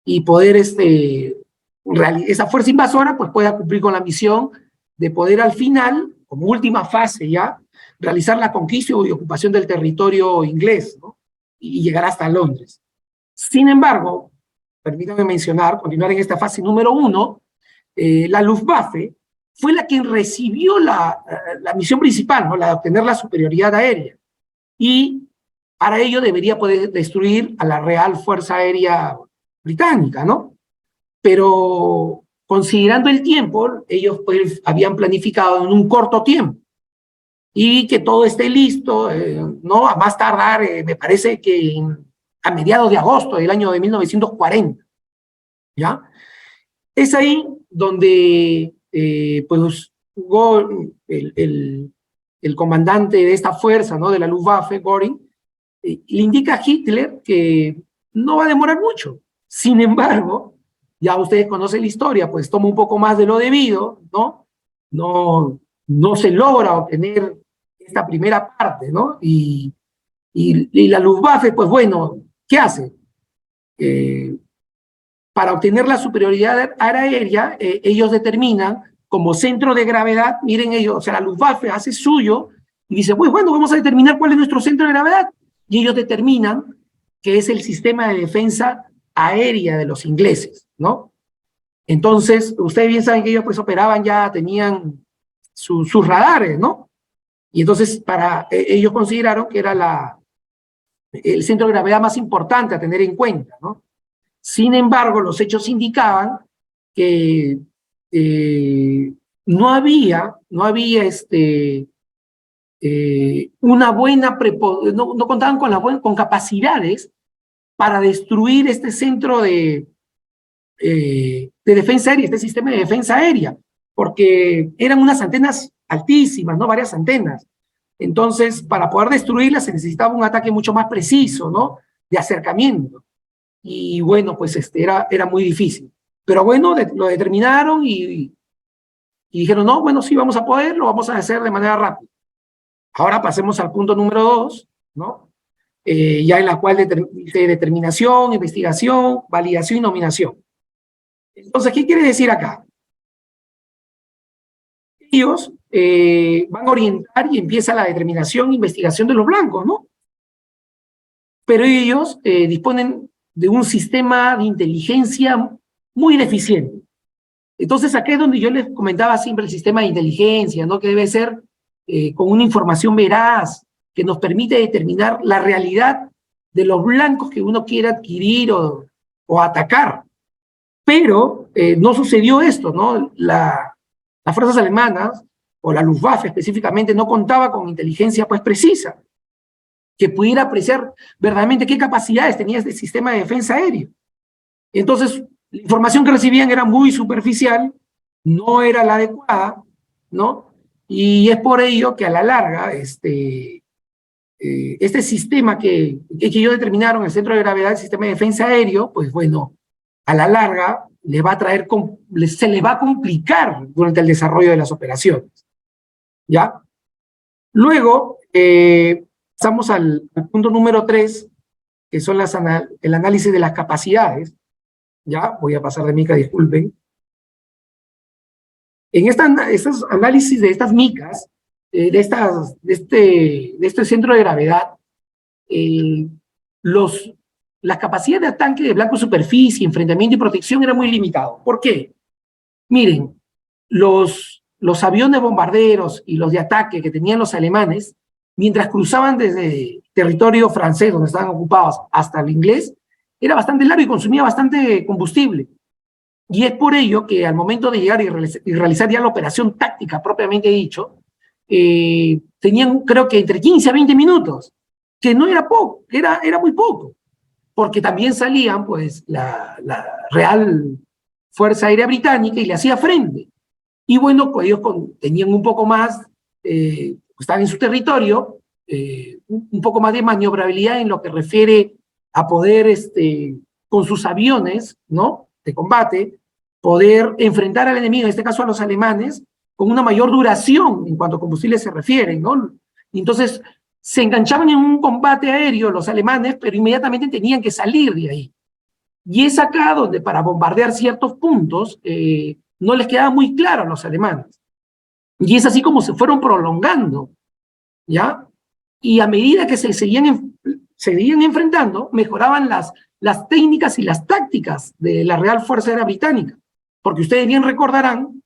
y poder, esa fuerza invasora, pues, pueda cumplir con la misión de poder al final, como última fase ya, realizar la conquista y ocupación del territorio inglés, ¿no? Y llegar hasta Londres. Sin embargo, permítanme continuar en esta fase número 1, la Luftwaffe fue la quien recibió la misión principal, ¿no? La de obtener la superioridad aérea. Y para ello debería poder destruir a la Real Fuerza Aérea Británica, ¿no? Pero considerando el tiempo, ellos pues, habían planificado en un corto tiempo y que todo esté listo, ¿no? A más tardar, me parece que a mediados de agosto del año de 1940, ¿ya? Es ahí donde, pues, jugó el comandante de esta fuerza, ¿no? De la Luftwaffe, Göring, le indica a Hitler que no va a demorar mucho. Sin embargo, ya ustedes conocen la historia, pues toma un poco más de lo debido, ¿no? No se logra obtener esta primera parte, ¿no? Y la Luftwaffe, pues bueno, ¿qué hace? Para obtener la superioridad aérea, ellos determinan como centro de gravedad, miren ellos, o sea, la Luftwaffe hace suyo y dice, pues bueno, vamos a determinar cuál es nuestro centro de gravedad. Y ellos determinan que es el sistema de defensa aérea de los ingleses, ¿no? Entonces, ustedes bien saben que ellos pues operaban ya, tenían sus radares, ¿no? Y entonces ellos consideraron que era el centro de gravedad más importante a tener en cuenta, ¿no? Sin embargo, los hechos indicaban que no había una buena, no contaban con capacidades para destruir este centro de defensa aérea, este sistema de defensa aérea, porque eran unas antenas altísimas, ¿no? Varias antenas. Entonces, para poder destruirlas se necesitaba un ataque mucho más preciso, ¿no? De acercamiento. Y bueno, pues era muy difícil. Pero bueno, lo determinaron y dijeron, no, bueno, sí, vamos a poder, lo vamos a hacer de manera rápida. Ahora pasemos al punto número 2, ¿no? Ya en la cual de determinación, investigación, validación y nominación. Entonces, ¿qué quiere decir acá? Ellos van a orientar y empieza la determinación e investigación de los blancos, ¿no? Pero ellos disponen de un sistema de inteligencia muy deficiente. Entonces, acá es donde yo les comentaba siempre el sistema de inteligencia, ¿no? Que debe ser con una información veraz, que nos permite determinar la realidad de los blancos que uno quiere adquirir o atacar. Pero no sucedió esto, ¿no? Las fuerzas alemanas, o la Luftwaffe específicamente, no contaba con inteligencia pues precisa, que pudiera apreciar verdaderamente qué capacidades tenía este sistema de defensa aérea. Entonces, la información que recibían era muy superficial, no era la adecuada, ¿no? Y es por ello que a la larga, este sistema que ellos determinaron, el centro de gravedad del sistema de defensa aéreo, pues bueno, a la larga le va a traer, se le va a complicar durante el desarrollo de las operaciones. ¿Ya? Luego, pasamos al punto número 3, que son el análisis de las capacidades. Ya, voy a pasar de mica, disculpen. En estos análisis de estas micas, de este centro de gravedad, las capacidades de ataque de blanco superficie, enfrentamiento y protección eran muy limitados. ¿Por qué? Miren, los aviones bombarderos y los de ataque que tenían los alemanes, mientras cruzaban desde territorio francés, donde estaban ocupados, hasta el inglés, era bastante largo y consumía bastante combustible. Y es por ello que al momento de llegar y realizar ya la operación táctica propiamente dicho, tenían creo que entre 15 a 20 minutos, que no era poco, era muy poco, porque también salían pues la Real Fuerza Aérea Británica y le hacía frente. Y bueno, pues ellos tenían un poco más, estaban en su territorio, un poco más de maniobrabilidad en lo que refiere a poder, con sus aviones, ¿no?, de combate, poder enfrentar al enemigo, en este caso a los alemanes, con una mayor duración en cuanto a combustible se refiere, ¿no? Y entonces se enganchaban en un combate aéreo los alemanes, pero inmediatamente tenían que salir de ahí. Y es acá donde para bombardear ciertos puntos no les quedaba muy claro a los alemanes. Y es así como se fueron prolongando, ¿ya? Y a medida que se seguían enfrentando, mejoraban las técnicas y las tácticas de la Real Fuerza Aérea Británica. Porque ustedes bien recordarán,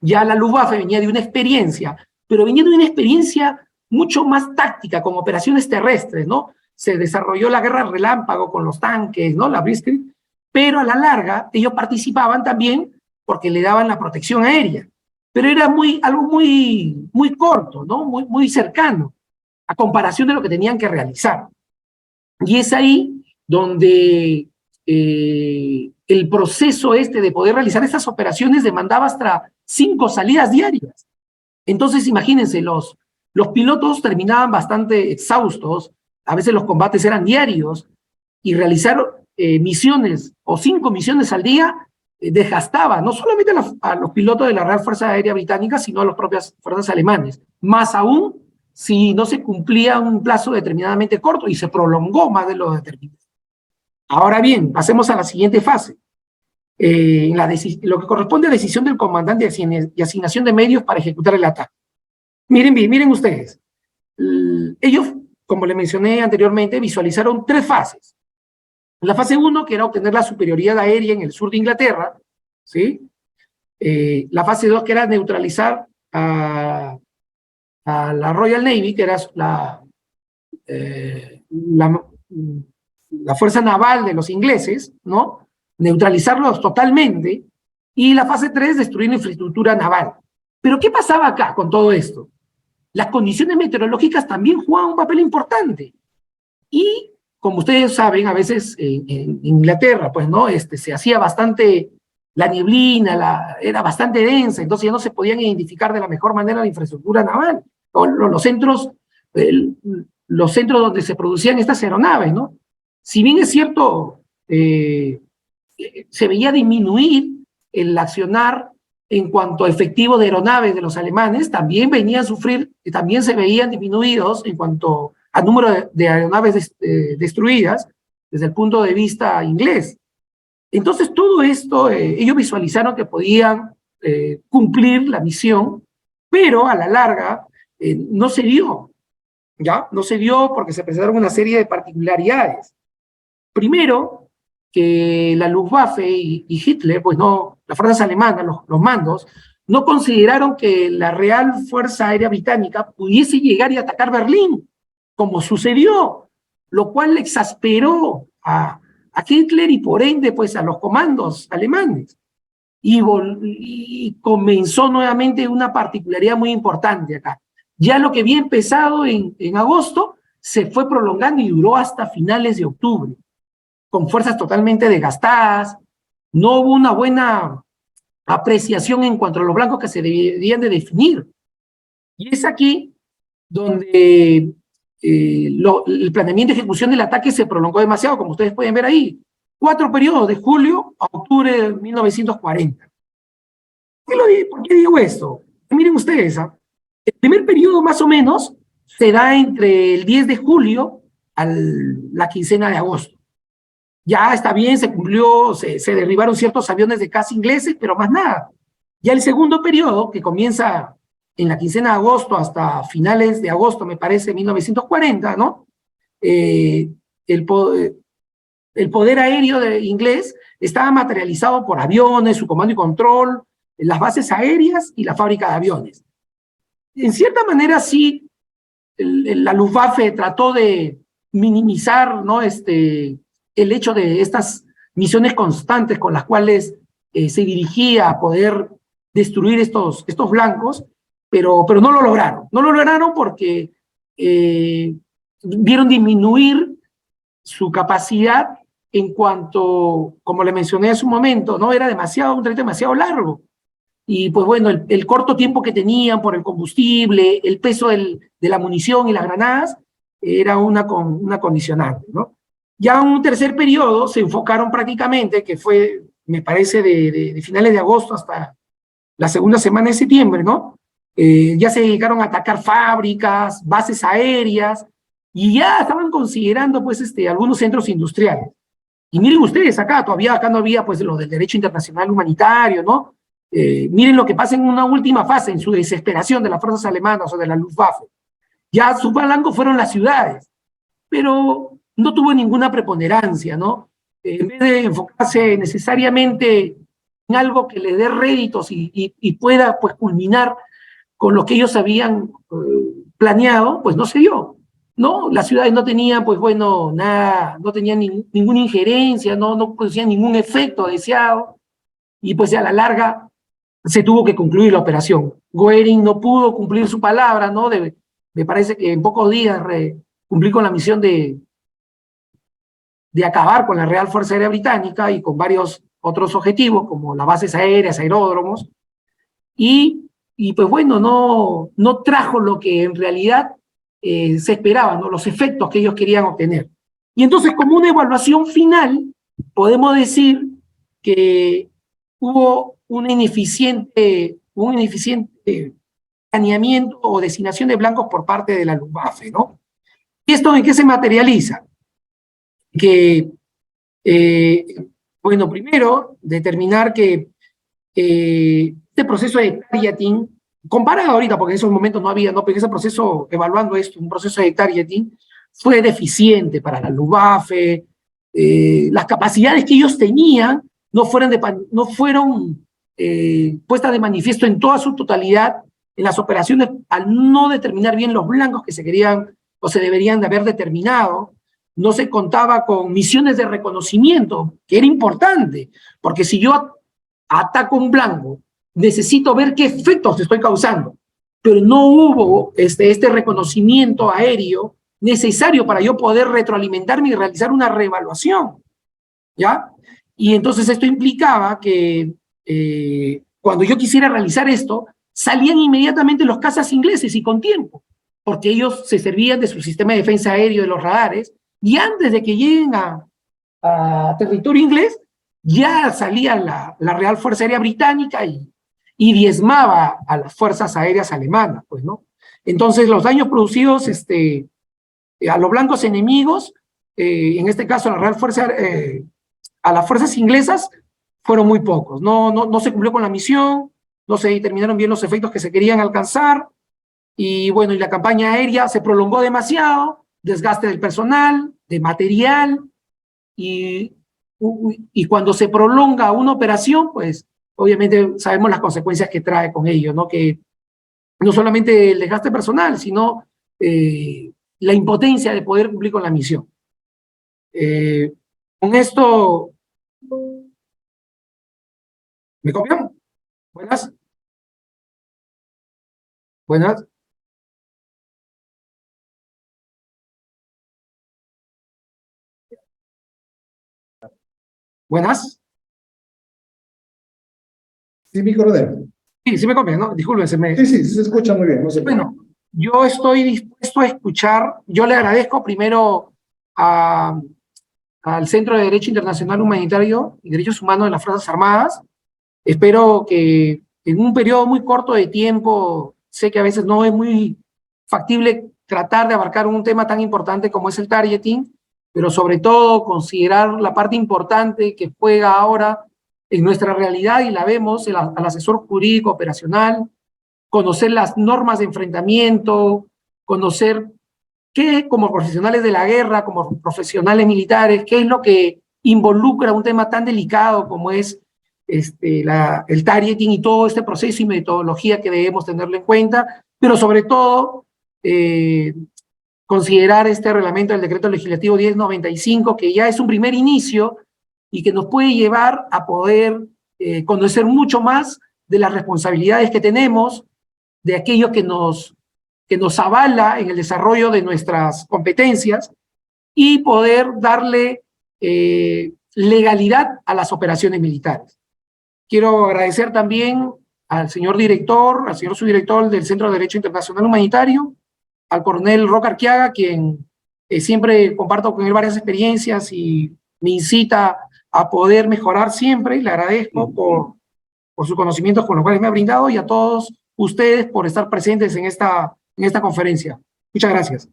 ya la Luftwaffe venía de una experiencia, pero venía de una experiencia mucho más táctica, con operaciones terrestres, ¿no? Se desarrolló la guerra relámpago con los tanques, ¿no? La Blitzkrieg, pero a la larga ellos participaban también porque le daban la protección aérea. Pero era algo muy corto, ¿no? Muy cercano, a comparación de lo que tenían que realizar. Y es ahí donde el proceso de poder realizar estas operaciones demandaba hasta 5 salidas diarias. Entonces, imagínense, los pilotos terminaban bastante exhaustos, a veces los combates eran diarios, y realizar misiones o 5 misiones al día desgastaba no solamente a los pilotos de la Real Fuerza Aérea Británica, sino a las propias fuerzas alemanes. Más aún si no se cumplía un plazo determinadamente corto y se prolongó más de lo determinado. Ahora bien, pasemos a la siguiente fase. Lo que corresponde a decisión del comandante y asignación de medios para ejecutar el ataque. Miren ustedes. Ellos, como les mencioné anteriormente, visualizaron 3 fases. La fase 1, que era obtener la superioridad aérea en el sur de Inglaterra, ¿sí? La fase 2, que era neutralizar a la Royal Navy, que era la fuerza naval de los ingleses, ¿no? Neutralizarlos totalmente, Y la fase 3, destruir la infraestructura naval. Pero ¿qué pasaba acá con todo esto? Las condiciones meteorológicas también jugaban un papel importante. Y, como ustedes saben, a veces en Inglaterra, pues, ¿no? Se hacía bastante, la neblina era bastante densa, entonces ya no se podían identificar de la mejor manera la infraestructura naval, o los centros donde se producían estas aeronaves, ¿no? Si bien es cierto, se veía disminuir el accionar en cuanto a efectivo de aeronaves de los alemanes, también venían a sufrir, también se veían disminuidos en cuanto al número de aeronaves destruidas desde el punto de vista inglés. Entonces, todo esto, ellos visualizaron que podían cumplir la misión, pero a la larga no se dio, ¿ya? No se dio porque se presentaron una serie de particularidades. Primero, que la Luftwaffe y Hitler, pues no, las fuerzas alemanas, los mandos, no consideraron que la Real Fuerza Aérea Británica pudiese llegar y atacar Berlín, como sucedió, lo cual exasperó a Hitler y por ende pues a los comandos alemanes. Y comenzó nuevamente una particularidad muy importante acá. Ya lo que había empezado en agosto se fue prolongando y duró hasta finales de octubre, con fuerzas totalmente desgastadas. No hubo una buena apreciación en cuanto a los blancos que se debían de definir. Y es aquí donde el planeamiento y ejecución del ataque se prolongó demasiado, como ustedes pueden ver ahí. 4 periodos, de julio a octubre de 1940. ¿Por qué digo esto? Miren ustedes, el primer periodo más o menos se da entre el 10 de julio a la quincena de agosto. Ya está bien, se cumplió, se derribaron ciertos aviones de caza ingleses, pero más nada. Ya el segundo periodo, que comienza en la quincena de agosto hasta finales de agosto, me parece, 1940, ¿no? El poder aéreo inglés estaba materializado por aviones, su comando y control, las bases aéreas y la fábrica de aviones. En cierta manera, sí, la Luftwaffe trató de minimizar, ¿no? El hecho de estas misiones constantes con las cuales se dirigía a poder destruir estos blancos, pero no lo lograron. No lo lograron porque vieron disminuir su capacidad en cuanto, como le mencioné hace un momento, ¿no? Era un trayecto demasiado largo. Y pues bueno, el corto tiempo que tenían por el combustible, el peso de la munición y las granadas, era una condicionante, ¿no? Ya en un tercer periodo se enfocaron prácticamente, que fue, me parece, de finales de agosto hasta la segunda semana de septiembre, ¿no? Ya se dedicaron a atacar fábricas, bases aéreas, y ya estaban considerando, pues, algunos centros industriales. Y miren ustedes acá no había, pues, lo del derecho internacional humanitario, ¿no? Miren lo que pasa en una última fase, en su desesperación de las fuerzas alemanas o de la Luftwaffe. Ya su blanco fueron las ciudades, pero no tuvo ninguna preponderancia, ¿no? En vez de enfocarse necesariamente en algo que le dé réditos y pueda, pues, culminar con lo que ellos habían planeado, pues no se dio, ¿no? Las ciudades no tenían, pues bueno, nada, no tenían ninguna injerencia, no producían ningún efecto deseado, y pues a la larga se tuvo que concluir la operación. Goering no pudo cumplir su palabra, ¿no? Me parece que en pocos días cumplí con la misión de acabar con la Real Fuerza Aérea Británica y con varios otros objetivos, como las bases aéreas, aeródromos, y pues bueno, no trajo lo que en realidad se esperaba, ¿no? Los efectos que ellos querían obtener. Y entonces, como una evaluación final, podemos decir que hubo un ineficiente planeamiento o designación de blancos por parte de la Luftwaffe, ¿no? ¿Y esto en qué se materializa? Que, bueno, primero, determinar que este proceso de targeting, comparado ahorita, porque en esos momentos no había, ¿no? Pero ese proceso, evaluando esto, un proceso de targeting, fue deficiente para la Luftwaffe. Las capacidades que ellos tenían no fueron puestas de manifiesto en toda su totalidad en las operaciones, al no determinar bien los blancos que se querían o se deberían de haber determinado. No se contaba con misiones de reconocimiento, que era importante, porque si yo ataco un blanco, necesito ver qué efectos estoy causando, pero no hubo este reconocimiento aéreo necesario para yo poder retroalimentarme y realizar una reevaluación, ¿ya? Y entonces esto implicaba que cuando yo quisiera realizar esto, salían inmediatamente los cazas ingleses y con tiempo, porque ellos se servían de su sistema de defensa aéreo de los radares, y antes de que lleguen a territorio inglés, ya salía la Real Fuerza Aérea Británica y diezmaba a las fuerzas aéreas alemanas, pues, ¿no? Entonces, los daños producidos a los blancos enemigos, en este caso a la Real Fuerza, a las fuerzas inglesas, fueron muy pocos. No se cumplió con la misión, no se determinaron bien los efectos que se querían alcanzar, y bueno, y la campaña aérea se prolongó demasiado, desgaste del personal, de material, y cuando se prolonga una operación, pues obviamente sabemos las consecuencias que trae con ello, ¿no? Que no solamente el desgaste personal, sino la impotencia de poder cumplir con la misión. Con esto, ¿me copian? Buenas. Buenas. Buenas. Sí, mi coronel. Sí me copian, ¿no? Disculpen, Sí, se escucha muy bien. No se preocupe. Bueno, yo estoy dispuesto a escuchar. Yo le agradezco primero al Centro de Derecho Internacional Humanitario y Derechos Humanos de las Fuerzas Armadas. Espero que en un periodo muy corto de tiempo, sé que a veces no es muy factible tratar de abarcar un tema tan importante como es el targeting, pero sobre todo considerar la parte importante que juega ahora en nuestra realidad, y la vemos al asesor jurídico operacional, conocer las normas de enfrentamiento, conocer qué, como profesionales de la guerra, como profesionales militares, qué es lo que involucra un tema tan delicado como es el targeting y todo este proceso y metodología que debemos tenerlo en cuenta, pero sobre todo considerar este reglamento del decreto legislativo 1095, que ya es un primer inicio y que nos puede llevar a poder conocer mucho más de las responsabilidades que tenemos, de aquello que nos avala en el desarrollo de nuestras competencias, y poder darle legalidad a las operaciones militares. Quiero agradecer también al señor director, al señor subdirector del Centro de Derecho Internacional Humanitario, al coronel Roca Arquiaga, quien siempre comparto con él varias experiencias y me incita a poder mejorar siempre, y le agradezco por sus conocimientos con los cuales me ha brindado, y a todos ustedes por estar presentes en esta conferencia. Muchas gracias.